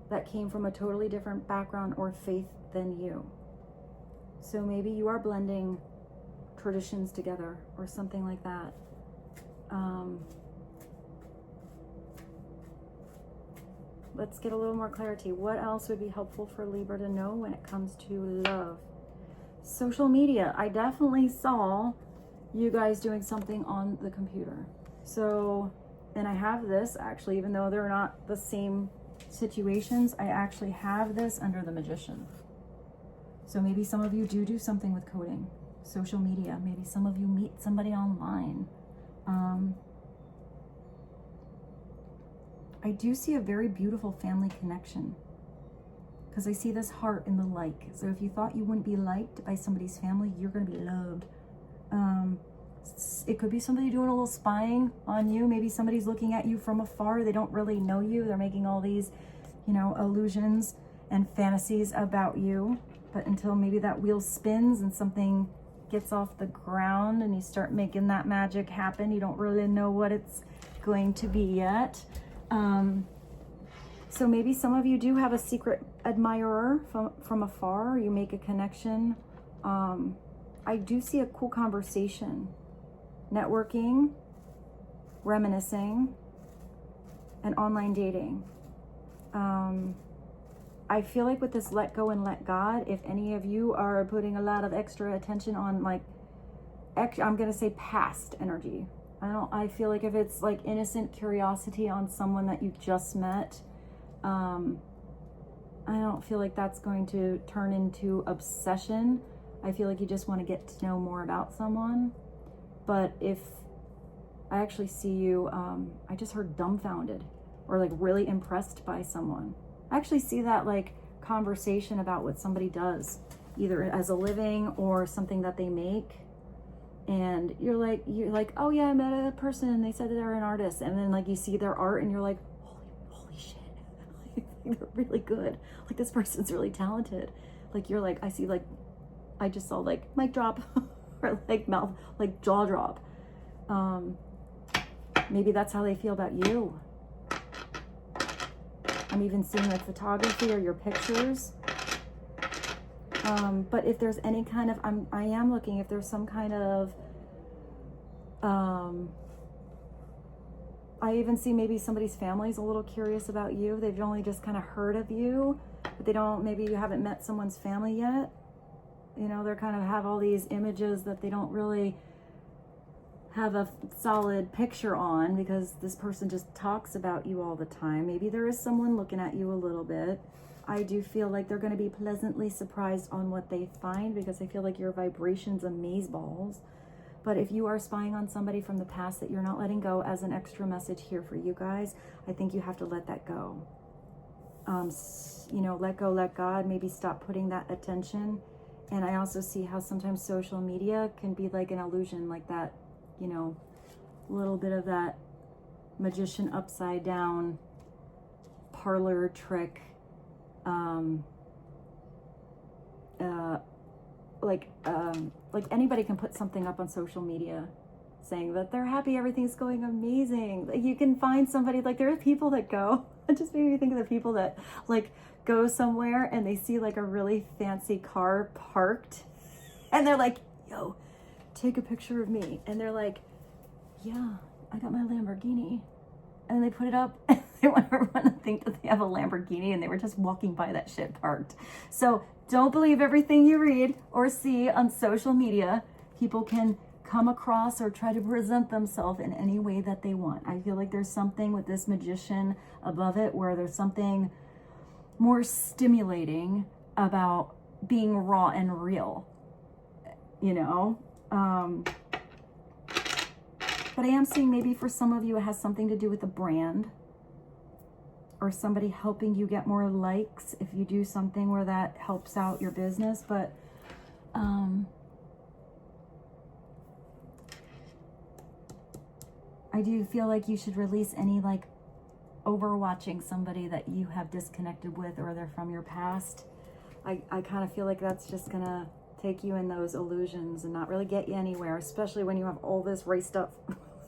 that came from a totally different background or faith than you. So maybe you are blending traditions together or something like that. Let's get a little more clarity. What else would be helpful for Libra to know when it comes to love? Social media. I definitely saw you guys doing something on the computer. So, and I have this actually, even though they're not the same situations, I actually have this under the Magician. So maybe some of you do something with coding, social media. Maybe some of you meet somebody online. I do see a very beautiful family connection, because I see this heart in the like. So if you thought you wouldn't be liked by somebody's family, you're going to be loved. It could be somebody doing a little spying on you. Maybe somebody's looking at you from afar. They don't really know you. They're making all these, you know, illusions and fantasies about you. But until maybe that wheel spins and something gets off the ground and you start making that magic happen, you don't really know what it's going to be yet. So maybe some of you do have a secret admirer from afar. You make a connection. I do see a cool conversation, networking, reminiscing, and online dating. I feel like with this let go and let God, if any of you are putting a lot of extra attention on like, I'm going to say past energy. I feel like if it's like innocent curiosity on someone that you just met, I don't feel like that's going to turn into obsession. I feel like you just want to get to know more about someone. But if I actually see you, I just heard dumbfounded or like really impressed by someone. I actually see that like conversation about what somebody does, either as a living or something that they make. And you're like, oh yeah, I met a person and they said that they're an artist. And then like you see their art and you're like, holy shit, they're really good. Like this person's really talented. Like you're like, I just saw like mic drop or like mouth, like jaw drop. Maybe that's how they feel about you. I'm even seeing like photography or your pictures. But if there's any kind of, I am looking if there's some kind of, I even see maybe somebody's family's a little curious about you. They've only just kind of heard of you, but they don't, maybe you haven't met someone's family yet. You know, they're kind of have all these images that they don't really have a solid picture on because this person just talks about you all the time. Maybe there is someone looking at you a little bit. I do feel like they're going to be pleasantly surprised on what they find because I feel like your vibration's amazeballs. But if you are spying on somebody from the past that you're not letting go, as an extra message here for you guys, I think you have to let that go. You know, let go, let God, maybe stop putting that attention. And I also see how sometimes social media can be like an illusion, like that, you know, little bit of that magician upside down parlor trick, like anybody can put something up on social media saying that they're happy, everything's going amazing. Like you can find somebody, like there are people that go, it just made me think of the people that like go somewhere and they see like a really fancy car parked and they're like, yo, take a picture of me. And they're like, yeah, I got my Lamborghini. And they put it up and they want everyone to think that they have a Lamborghini and they were just walking by that shit parked. So don't believe everything you read or see on social media. People can come across or try to present themselves in any way that they want. I feel like there's something with this magician above it where there's something more stimulating about being raw and real, you know? But I am seeing maybe for some of you it has something to do with a brand or somebody helping you get more likes if you do something where that helps out your business. But I do feel like you should release any like overwatching somebody that you have disconnected with or they're from your past. I kind of feel like that's just gonna take you in those illusions and not really get you anywhere, especially when you have all this race stuff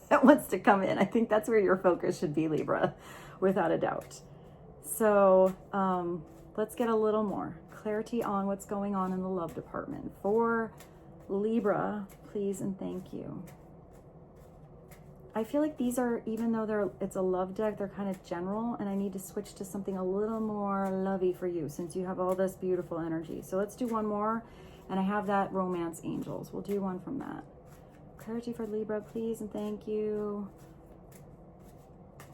that wants to come in. I think that's where your focus should be, Libra, without a doubt. So let's get a little more clarity on what's going on in the love department for Libra, please and thank you. I feel like these are, even though it's a love deck, they're kind of general, and I need to switch to something a little more lovey for you since you have all this beautiful energy. So let's do one more, and I have that romance angels. We'll do one from that. Clarity for Libra, please and thank you.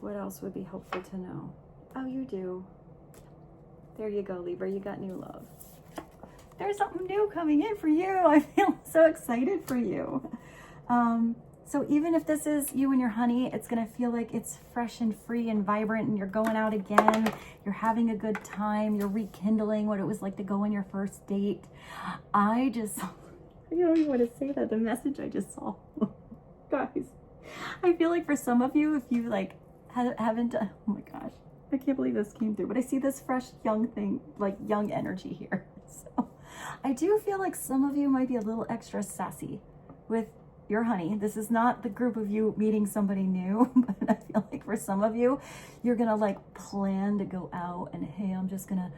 What else would be helpful to know? Oh, you do. There you go, Libra. You got new love. There's something new coming in for you. I feel so excited for you. So even if this is you and your honey, it's going to feel like it's fresh and free and vibrant and you're going out again. You're having a good time. You're rekindling what it was like to go on your first date. I don't even want to say that. The message I just saw. Guys, I feel like for some of you, if you like haven't done, oh my gosh, I can't believe this came through, but I see this fresh young thing, like young energy here. So I do feel like some of you might be a little extra sassy with your honey. This is not the group of you meeting somebody new, but I feel like for some of you, you're gonna like plan to go out and hey, I'm just gonna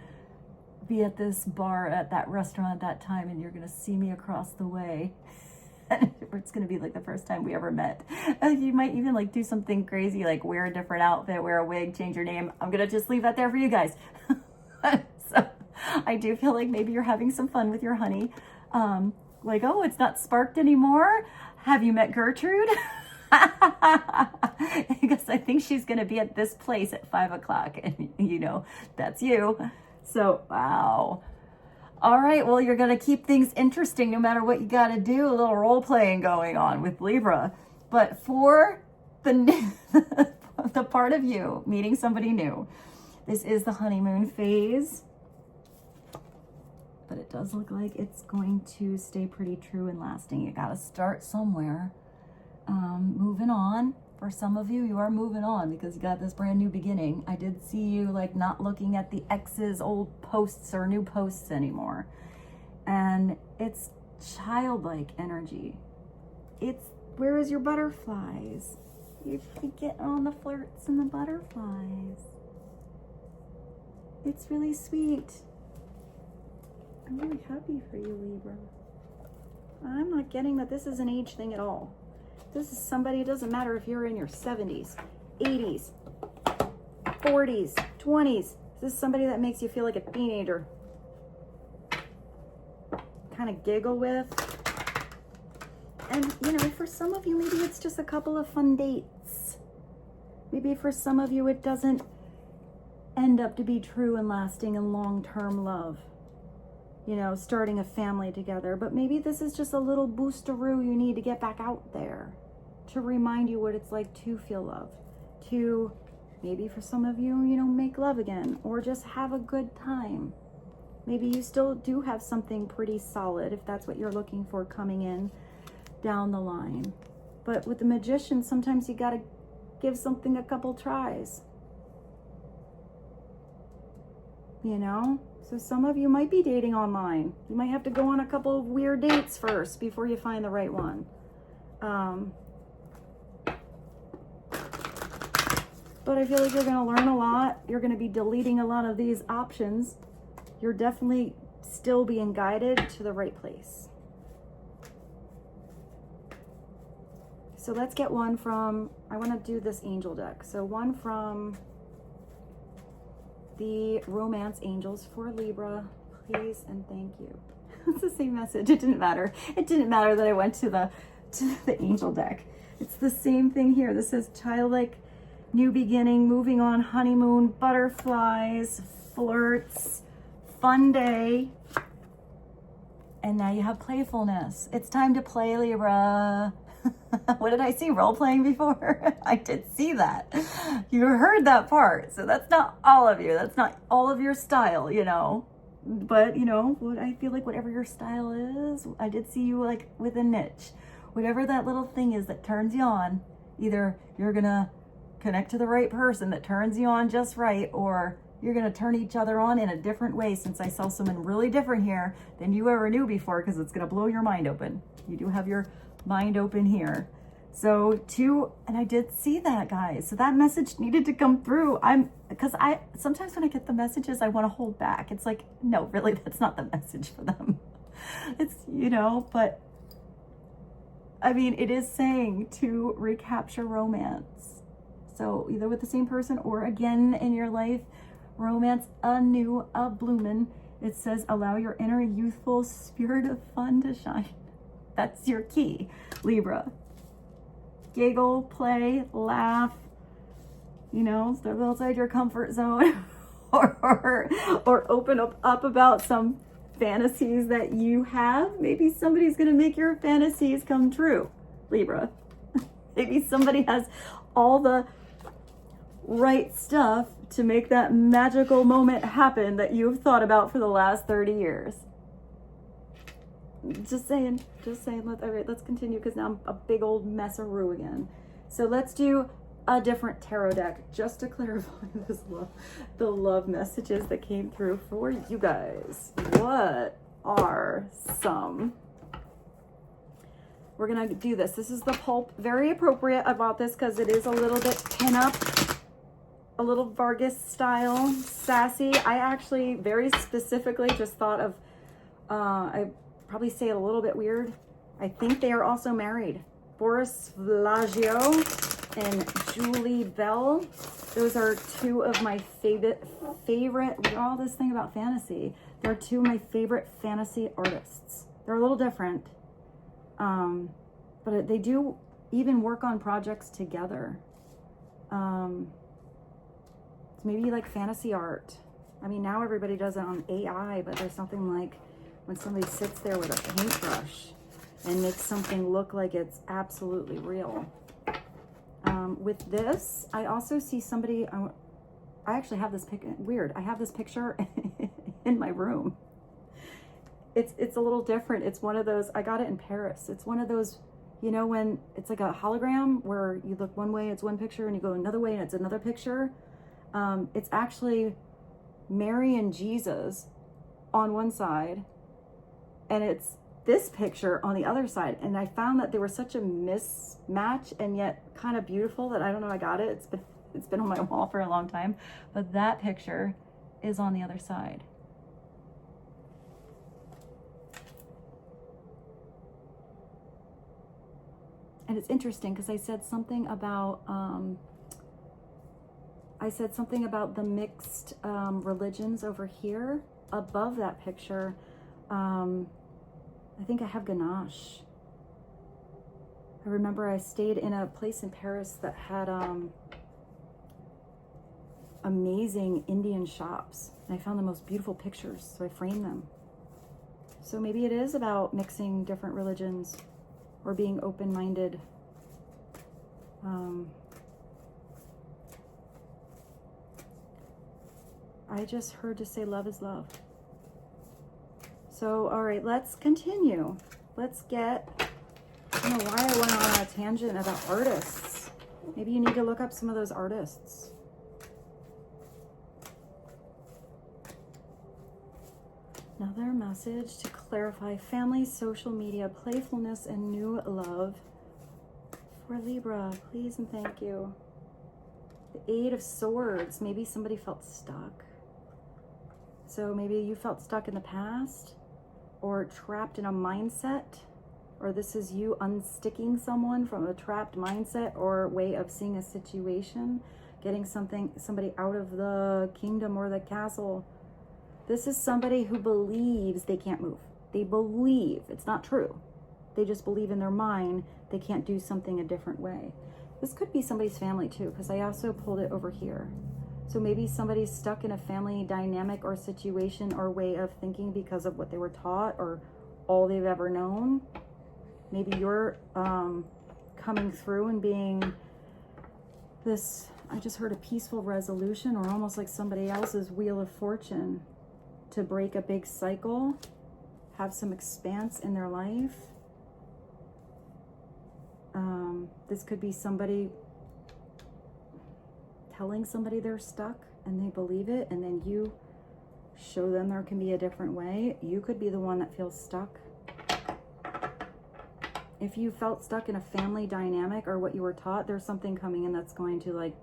be at this bar at that restaurant at that time and you're gonna see me across the way. And it's gonna be like the first time we ever met. You might even like do something crazy, like wear a different outfit, wear a wig, change your name. I'm gonna just leave that there for you guys. So I do feel like maybe you're having some fun with your honey. Like, oh, it's not sparked anymore. Have you met Gertrude? Because I think she's going to be at this place at 5 o'clock. And, you know, that's you. So, wow. All right. Well, you're going to keep things interesting no matter what you got to do. A little role playing going on with Libra. But for the part of you meeting somebody new, this is the honeymoon phase. But it does look like it's going to stay pretty true and lasting. You got to start somewhere. Moving on. For some of you, you are moving on because you got this brand new beginning. I did see you like not looking at the ex's old posts or new posts anymore. And it's childlike energy. It's, where is your butterflies? You get on the flirts and the butterflies. It's really sweet. I'm really happy for you, Libra. I'm not getting that this is an age thing at all. This is somebody, it doesn't matter if you're in your 70s, 80s, 40s, 20s. This is somebody that makes you feel like a teenager. Kind of giggle with. And, you know, for some of you, maybe it's just a couple of fun dates. Maybe for some of you, it doesn't end up to be true and lasting and long-term love. You know, starting a family together. But maybe this is just a little boosteroo you need to get back out there to remind you what it's like to feel love. To maybe for some of you, you know, make love again or just have a good time. Maybe you still do have something pretty solid if that's what you're looking for coming in down the line. But with the Magician, sometimes you gotta give something a couple tries. You know? So some of you might be dating online. You might have to go on a couple of weird dates first before you find the right one. But I feel like you're going to learn a lot. You're going to be deleting a lot of these options. You're definitely still being guided to the right place. So let's get one from, I want to do this angel deck. So one from the Romance Angels for Libra, please and thank you. It's the same message. It didn't matter. It didn't matter that I went to the angel deck. It's the same thing here. This says childlike, new beginning, moving on, honeymoon, butterflies, flirts, fun day. And now you have playfulness. It's time to play, Libra. What did I see? Role playing before? I did see that. You heard that part. So that's not all of you. That's not all of your style, you know. But, you know, what I feel like whatever your style is, I did see you like with a niche. Whatever that little thing is that turns you on, either you're going to connect to the right person that turns you on just right, or you're going to turn each other on in a different way, since I saw someone really different here than you ever knew before, because it's going to blow your mind open. You do have your mind open here. So and I did see that, guys. So that message needed to come through. Because sometimes when I get the messages, I want to hold back. It's like, no, really, that's not the message for them. It's, you know, but I mean, it is saying to recapture romance. So either with the same person or again in your life, romance anew, a bloomin'. It says, allow your inner youthful spirit of fun to shine. That's your key, Libra. Giggle, play, laugh, you know, step outside your comfort zone or open up about some fantasies that you have. Maybe somebody's going to make your fantasies come true, Libra. Maybe somebody has all the right stuff to make that magical moment happen that you've thought about for the last 30 years. Just saying. All right, let's continue, because now I'm a big old mess-a-roo again. So let's do a different tarot deck just to clarify the love messages that came through for you guys. What are some? We're gonna do this. This is the pulp. Very appropriate. I bought this because it is a little bit pin-up, a little Vargas style, sassy. I actually very specifically just thought of, I probably say it a little bit weird. I think they are also married. Boris Vlagio and Julie Bell. Those are two of my favorite, we're all this thing about fantasy. They're two of my favorite fantasy artists. They're a little different, but they do even work on projects together. It's maybe like fantasy art. I mean, now everybody does it on AI, but there's something like when somebody sits there with a paintbrush and makes something look like it's absolutely real. With this, I also see somebody, I actually have this weird. I have this picture in my room. It's a little different. It's one of those, I got it in Paris. It's one of those, you know, when it's like a hologram where you look one way, it's one picture, and you go another way and it's another picture. It's actually Mary and Jesus on one side, and it's this picture on the other side. And I found that they were such a mismatch and yet kind of beautiful that I don't know, I got it. It's been on my wall for a long time, but that picture is on the other side. And it's interesting because I said something about the mixed religions over here above that picture. I think I have Ganesh. I remember I stayed in a place in Paris that had amazing Indian shops, and I found the most beautiful pictures, so I framed them. So maybe it is about mixing different religions or being open-minded. I just heard to say love is love. So, all right, let's continue. Let's get, I don't know why I went on a tangent about artists. Maybe you need to look up some of those artists. Another message to clarify: family, social media, playfulness, and new love for Libra. Please and thank you. The Eight of Swords. Maybe somebody felt stuck. So maybe you felt stuck in the past or trapped in a mindset, or this is you unsticking someone from a trapped mindset or way of seeing a situation, getting somebody out of the kingdom or the castle. This is somebody who believes they can't move. They believe it's not true. They just believe in their mind they can't do something a different way. This could be somebody's family too, because I also pulled it over here. So maybe somebody's stuck in a family dynamic or situation or way of thinking because of what they were taught or all they've ever known. Maybe you're coming through and being this, I just heard a peaceful resolution, or almost like somebody else's wheel of fortune, to break a big cycle, have some expanse in their life. This could be somebody telling somebody they're stuck and they believe it, and then you show them there can be a different way. You could be the one that feels stuck. If you felt stuck in a family dynamic or what you were taught, there's something coming in that's going to like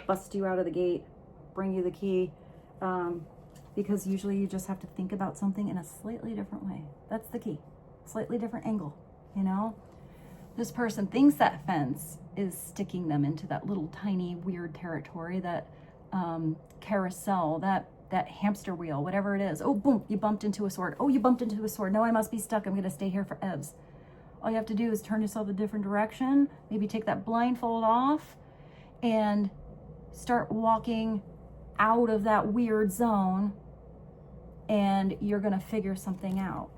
bust you out of the gate, bring you the key, because usually you just have to think about something in a slightly different way. That's the key. Slightly different angle, you know? This person thinks that fence is sticking them into that little tiny weird territory, that carousel, that hamster wheel, whatever it is. Oh, boom, you bumped into a sword. Oh, you bumped into a sword. No, I must be stuck. I'm going to stay here for evs. All you have to do is turn yourself a different direction, maybe take that blindfold off and start walking out of that weird zone, and you're going to figure something out.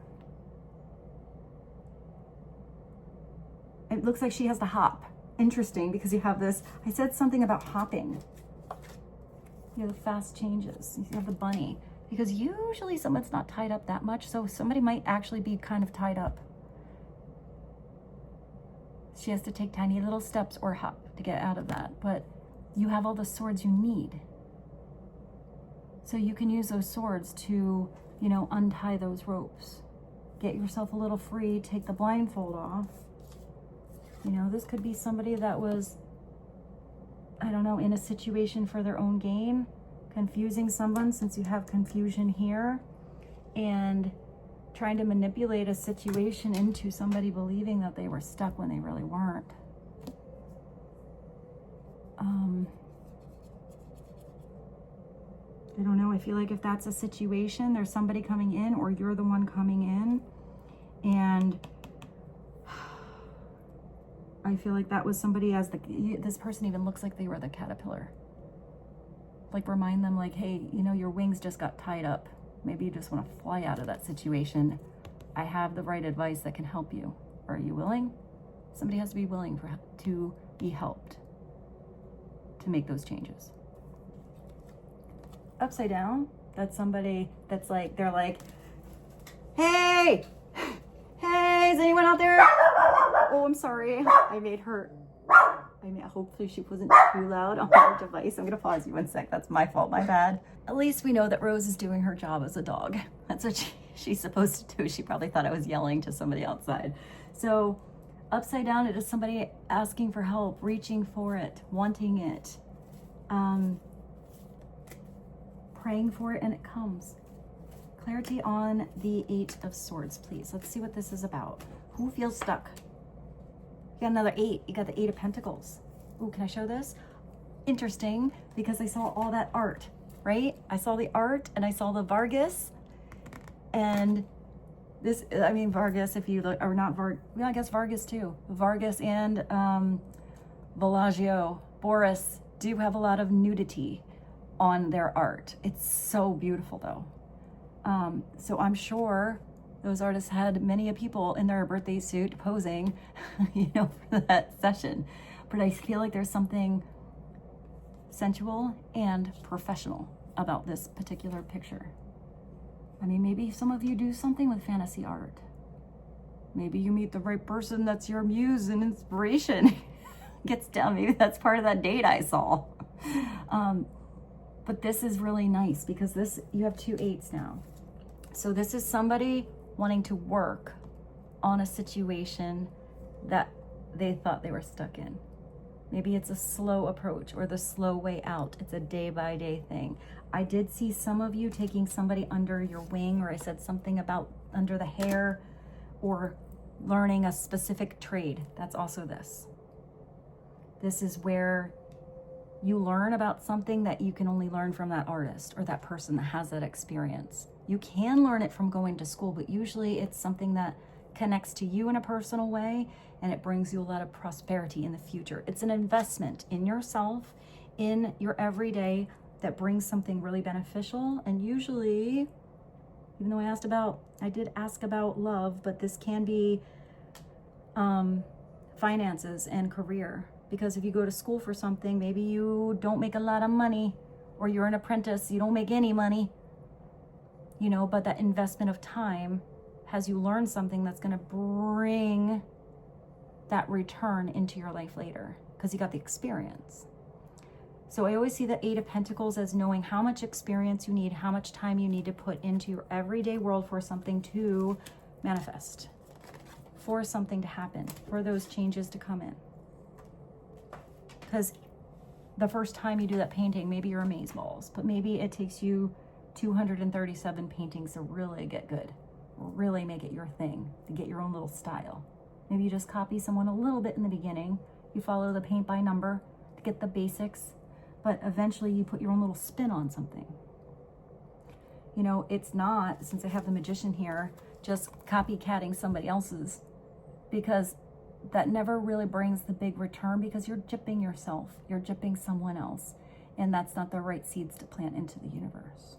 It looks like she has to hop. Interesting, because you have this, I said something about hopping. You have the fast changes. You have the bunny, because usually someone's not tied up that much, so somebody might actually be kind of tied up. She has to take tiny little steps or hop to get out of that, but you have all the swords you need. So you can use those swords to, you know, untie those ropes. Get yourself a little free, take the blindfold off. You know, this could be somebody that was, I don't know, in a situation for their own gain, confusing someone, since you have confusion here, and trying to manipulate a situation into somebody believing that they were stuck when they really weren't. I don't know, I feel like if that's a situation, there's somebody coming in, or you're the one coming in, and I feel like that was somebody as this person even looks like they were the caterpillar. Like, remind them, like, hey, you know, your wings just got tied up. Maybe you just want to fly out of that situation. I have the right advice that can help you. Are you willing? Somebody has to be willing to be helped to make those changes. Upside down, that's somebody that's like, they're like, hey, is anyone out there? Oh, I'm sorry. Hopefully she wasn't too loud on her device. I'm gonna pause you one sec. That's my fault, my bad. At least we know that Rose is doing her job as a dog. That's what she's supposed to do. She probably thought I was yelling to somebody outside. So upside down, it is somebody asking for help, reaching for it, wanting it, praying for it, and it comes. Clarity on the Eight of Swords, please. Let's see what this is about. Who feels stuck? You got another 8. You got the 8 of Pentacles. Ooh, can I show this? Interesting, because I saw all that art, right? I saw the art and I saw the Vargas. And this, I mean, Vargas, if you look, or not Vargas, well, I guess Vargas too. Vargas and Bellagio, Boris do have a lot of nudity on their art. It's so beautiful though. So I'm sure those artists had many people in their birthday suit posing, you know, for that session. But I feel like there's something sensual and professional about this particular picture. I mean, maybe some of you do something with fantasy art. Maybe you meet the right person that's your muse and inspiration. gets down. Maybe that's part of that date I saw. But this is really nice because this, you have 2 8s now. So this is somebody wanting to work on a situation that they thought they were stuck in. Maybe it's a slow approach or the slow way out. It's a day-by-day thing. I did see some of you taking somebody under your wing, or I said something about under the hair, or learning a specific trade. That's also this. This is where you learn about something that you can only learn from that artist or that person that has that experience. You can learn it from going to school, but usually it's something that connects to you in a personal way, and it brings you a lot of prosperity in the future. It's an investment in yourself, in your everyday, that brings something really beneficial. And usually, even though I did ask about love, but this can be finances and career. Because if you go to school for something, maybe you don't make a lot of money, or you're an apprentice, you don't make any money, you know, but that investment of time has you learn something that's going to bring that return into your life later, because you got the experience. So I always see the 8 of Pentacles as knowing how much experience you need, how much time you need to put into your everyday world for something to manifest, for something to happen, for those changes to come in. Because the first time you do that painting, maybe you're amazeballs, but maybe it takes you 237 paintings to really get good, or really make it your thing, to get your own little style. Maybe you just copy someone a little bit in the beginning, you follow the paint by number to get the basics, but eventually you put your own little spin on something. You know, it's not, since I have the Magician here, just copycatting somebody else's, because that never really brings the big return, because you're gypping yourself, you're gypping someone else, and that's not the right seeds to plant into the universe.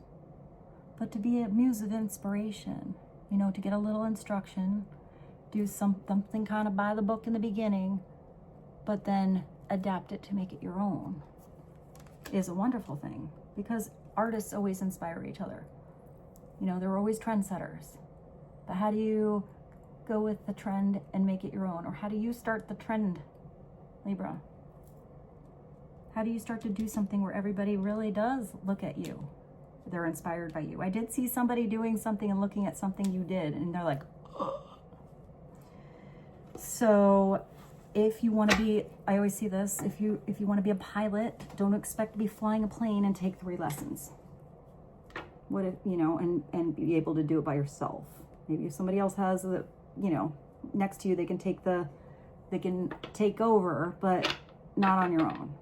But to be a muse of inspiration, you know, to get a little instruction, do something kind of by the book in the beginning, but then adapt it to make it your own, is a wonderful thing, because artists always inspire each other. You know, they're always trendsetters. But how do you go with the trend and make it your own? Or how do you start the trend, Libra? How do you start to do something where everybody really does look at you? They're inspired by you. I did see somebody doing something and looking at something you did, and they're like, ugh. So if you want to be, I always see this, if you want to be a pilot, don't expect to be flying a plane and take 3 lessons. What if, you know, and be able to do it by yourself. Maybe if somebody else has the, you know, next to you, they can take over, but not on your own.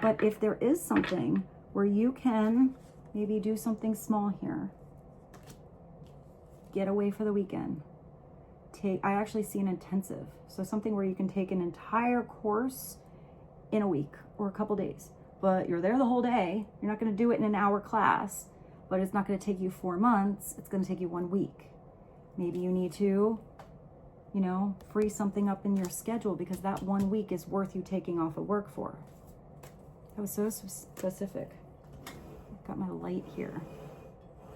But if there is something where you can maybe do something small here, get away for the weekend. I actually see an intensive. So something where you can take an entire course in a week or a couple days, but you're there the whole day. You're not going to do it in an hour class, but it's not going to take you 4 months. It's going to take you 1 week. Maybe you need to, you know, free something up in your schedule, because that 1 week is worth you taking off of work for. That was so specific. I've got my light here.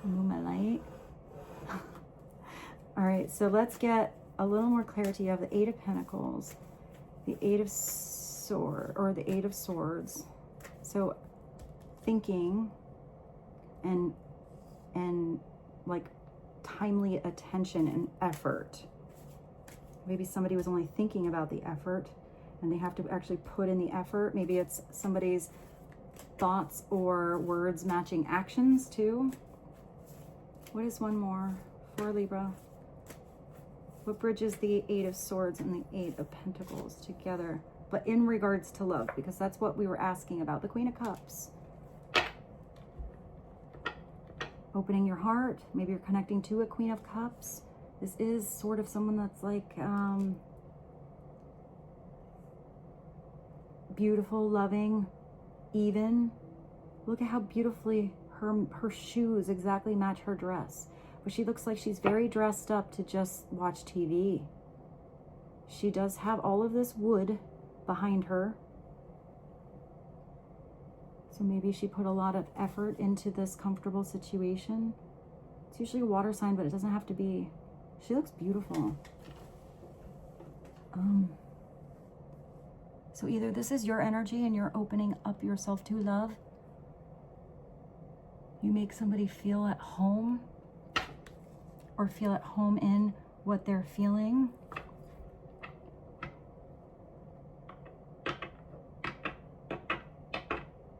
Move my light. All right, so let's get a little more clarity of the 8 of Pentacles, the 8 of Swords, or the 8 of Swords. So thinking and like timely attention and effort. Maybe somebody was only thinking about the effort and they have to actually put in the effort. Maybe it's somebody's thoughts or words matching actions too. What is one more for Libra? What bridges the 8 of Swords and the 8 of Pentacles together, but in regards to love, because that's what we were asking about. The Queen of Cups. Opening your heart. Maybe you're connecting to a Queen of Cups. This is sort of someone that's like beautiful, loving, even. Look at how beautifully her shoes exactly match her dress. But she looks like she's very dressed up to just watch TV. She does have all of this wood behind her. So maybe she put a lot of effort into this comfortable situation. It's usually a water sign, but it doesn't have to be. She looks beautiful. So either this is your energy and you're opening up yourself to love. You make somebody feel at home, or feel at home in what they're feeling.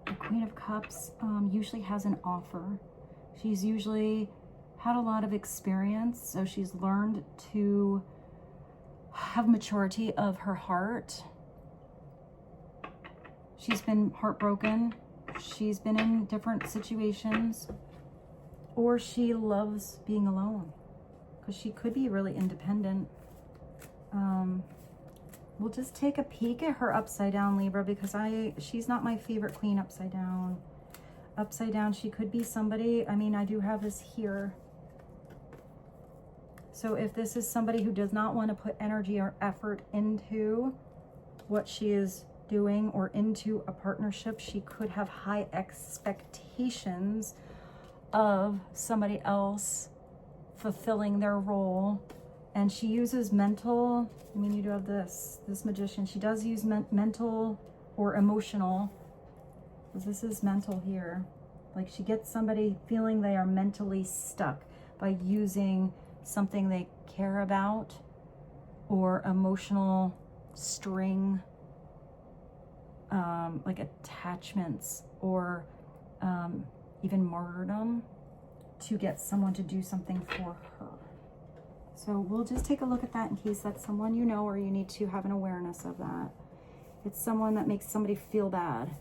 The Queen of Cups usually has an offer. She's usually had a lot of experience, so she's learned to have maturity of her heart. She's been heartbroken. She's been in different situations, or she loves being alone because she could be really independent. We'll just take a peek at her upside down, Libra, because she's not my favorite queen upside down. Upside down, she could be somebody, I mean, I do have this here. So if this is somebody who does not want to put energy or effort into what she is doing or into a partnership, she could have high expectations of somebody else fulfilling their role. And she uses mental, I mean, you do have this Magician. She does use mental or emotional, because this is mental here. Like she gets somebody feeling they are mentally stuck by using something they care about, or emotional string, like attachments, or even martyrdom, to get someone to do something for her. So we'll just take a look at that in case that's someone you know, or you need to have an awareness of that. It's someone that makes somebody feel bad,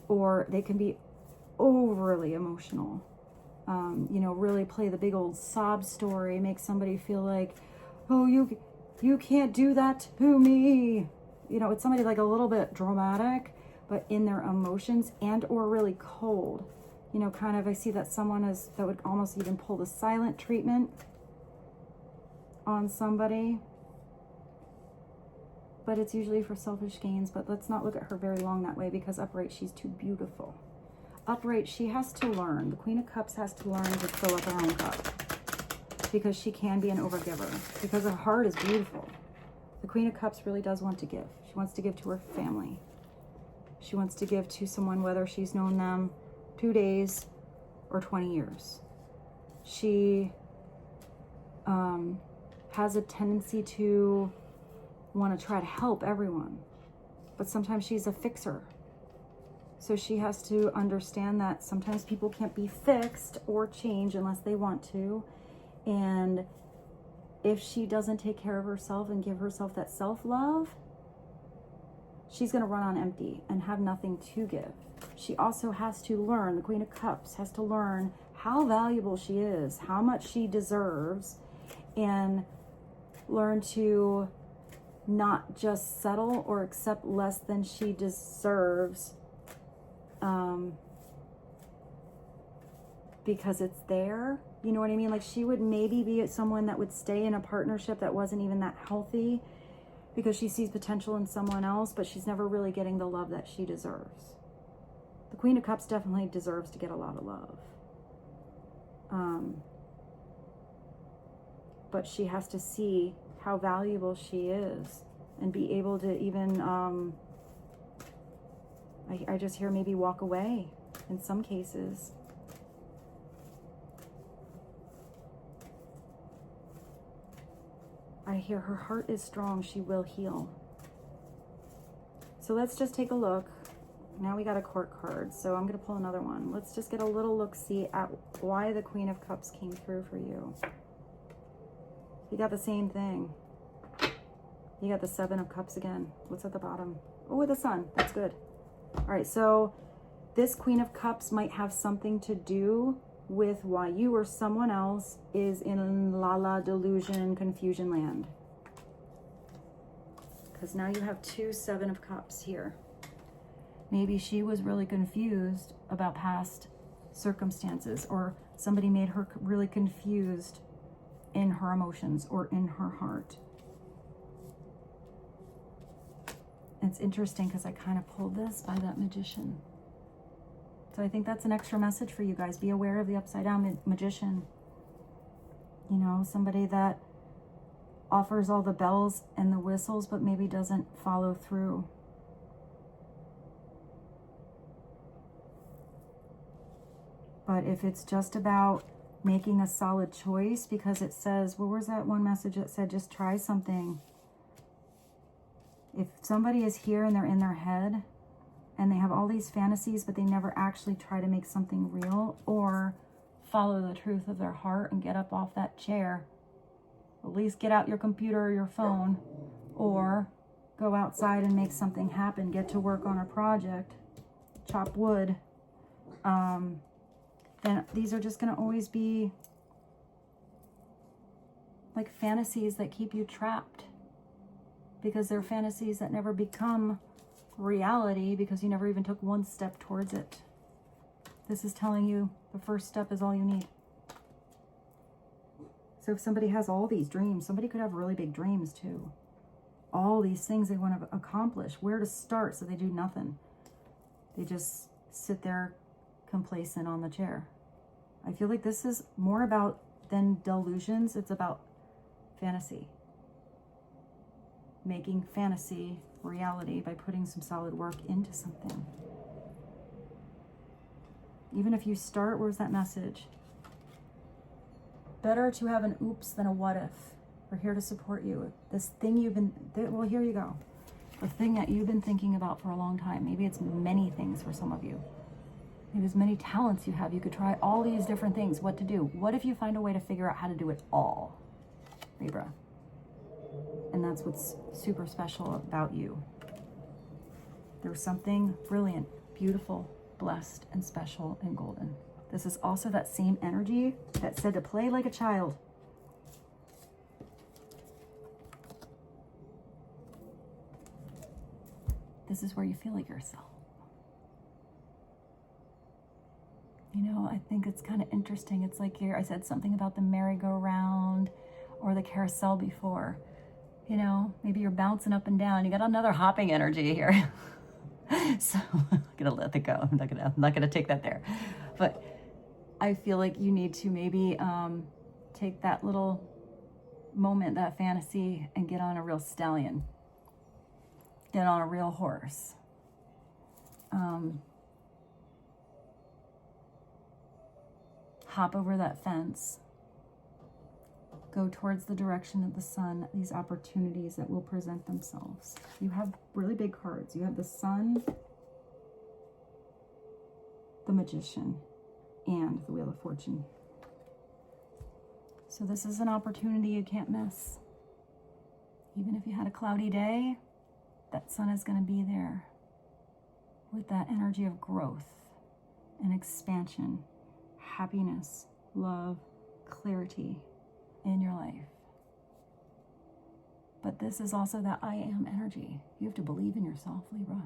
or they can be overly emotional. You know, really play the big old sob story, make somebody feel like, oh, you can't do that to me. You know, it's somebody like a little bit dramatic, but in their emotions, and or really cold. You know, kind of, I see that someone that would almost even pull the silent treatment on somebody. But it's usually for selfish gains. But let's not look at her very long that way, because upright, she's too beautiful. Upright, she has to learn. The Queen of Cups has to learn to fill up her own cup, because she can be an overgiver, because her heart is beautiful. The Queen of Cups really does want to give. She wants to give to her family. She wants to give to someone, whether she's known them 2 days or 20 years. She has a tendency to want to try to help everyone, but sometimes she's a fixer. So she has to understand that sometimes people can't be fixed or change unless they want to. And if she doesn't take care of herself and give herself that self-love, she's going to run on empty and have nothing to give. She also has to learn, the Queen of Cups has to learn how valuable she is, how much she deserves, and learn to not just settle or accept less than she deserves, because it's there. You know what I mean? Like, she would maybe be someone that would stay in a partnership that wasn't even that healthy because she sees potential in someone else, but she's never really getting the love that she deserves. The Queen of Cups definitely deserves to get a lot of love. But she has to see how valuable she is and be able to even, I just hear maybe walk away in some cases. I hear her heart is strong. She will heal. So let's just take a look. Now we got a court card, so I'm going to pull another one. Let's just get a little look-see at why the Queen of Cups came through for you. You got the same thing. You got the Seven of Cups again. What's at the bottom? Oh, the Sun. That's good. All right, so this Queen of Cups might have something to do with why you or someone else is in la delusion, confusion land. Because now you have two Seven of Cups here. Maybe she was really confused about past circumstances, or somebody made her really confused in her emotions or in her heart. It's interesting because I kind of pulled this by that Magician. So I think that's an extra message for you guys. Be aware of the upside down Magician. You know, somebody that offers all the bells and the whistles, but maybe doesn't follow through. But if it's just about making a solid choice, because it says, well, where's that one message that said just try something? If somebody is here and they're in their head and they have all these fantasies, but they never actually try to make something real or follow the truth of their heart and get up off that chair, at least get out your computer or your phone, or go outside and make something happen, get to work on a project, chop wood, then these are just going to always be like fantasies that keep you trapped, because they're fantasies that never become reality because you never even took one step towards it. This is telling you the first step is all you need. So if somebody has all these dreams, somebody could have really big dreams too. All these things they want to accomplish, where to start, so they do nothing. They just sit there complacent on the chair. I feel like this is more about than delusions. It's about fantasy. Making fantasy reality by putting some solid work into something. Even if you start, where's that message? Better to have an oops than a what if. We're here to support you. This thing you've been, well, here you go. The thing that you've been thinking about for a long time. Maybe it's many things for some of you. Maybe there's many talents you have. You could try all these different things. What to do? What if you find a way to figure out how to do it all, Libra? And that's what's super special about you. There's something brilliant, beautiful, blessed, and special and golden. This is also that same energy that said to play like a child. This is where you feel like yourself. You know, I think it's kind of interesting. It's like here, I said something about the merry-go-round or the carousel before. You know, maybe you're bouncing up and down. You got another hopping energy here. So I'm gonna let that go. I'm not gonna take that there. But I feel like you need to maybe take that little moment, that fantasy, and get on a real stallion. Get on a real horse. Hop over that fence. Go towards the direction of the sun, these opportunities that will present themselves. You have really big cards. You have the Sun, the Magician, and the Wheel of Fortune. So this is an opportunity you can't miss. Even if you had a cloudy day, that sun is going to be there with that energy of growth and expansion, happiness, love, clarity in your life. But this is also that I am energy. You have to believe in yourself, Libra.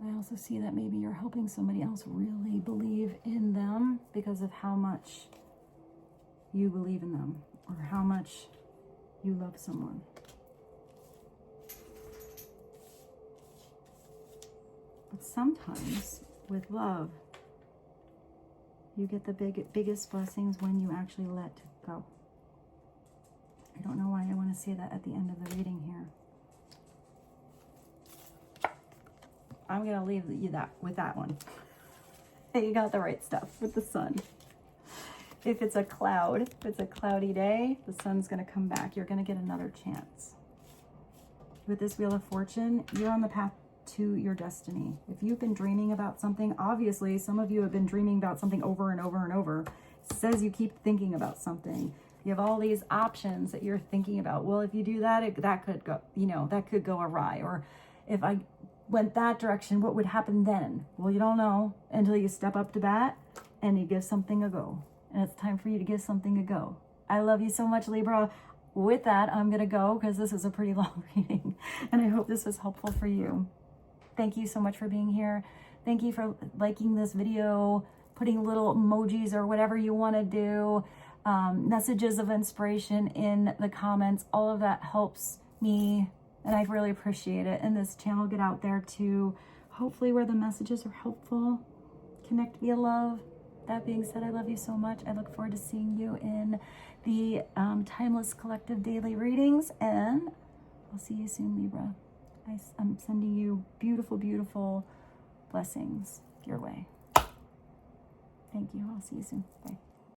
I also see that maybe you're helping somebody else really believe in them because of how much you believe in them or how much you love someone. But sometimes with love, you get the biggest blessings when you actually let go. I don't know why I want to say that at the end of the reading here. I'm going to leave you with that one. You got the right stuff with the sun. If it's a cloud, if it's a cloudy day, the sun's going to come back. You're going to get another chance. With this Wheel of Fortune, you're on the path to your destiny. If you've been dreaming about something, obviously some of you have been dreaming about something over and over and over. It says you keep thinking about something. You have all these options that you're thinking about. Well, if you do that, that could go, that could go awry. Or if I went that direction, what would happen then? Well, you don't know until you step up to bat and you give something a go. And it's time for you to give something a go. I love you so much, Libra. With that, I'm going to go because this is a pretty long reading. And I hope this was helpful for you. Thank you so much for being here. Thank you for liking this video, putting little emojis or whatever you want to do, messages of inspiration in the comments. All of that helps me, and I really appreciate it. And this channel get out there to hopefully where the messages are helpful, connect via love. That being said, I love you so much. I look forward to seeing you in the Timeless Collective Daily Readings, and I'll see you soon, Libra. I'm sending you beautiful, beautiful blessings. your way. Thank you. I'll see you soon. Bye.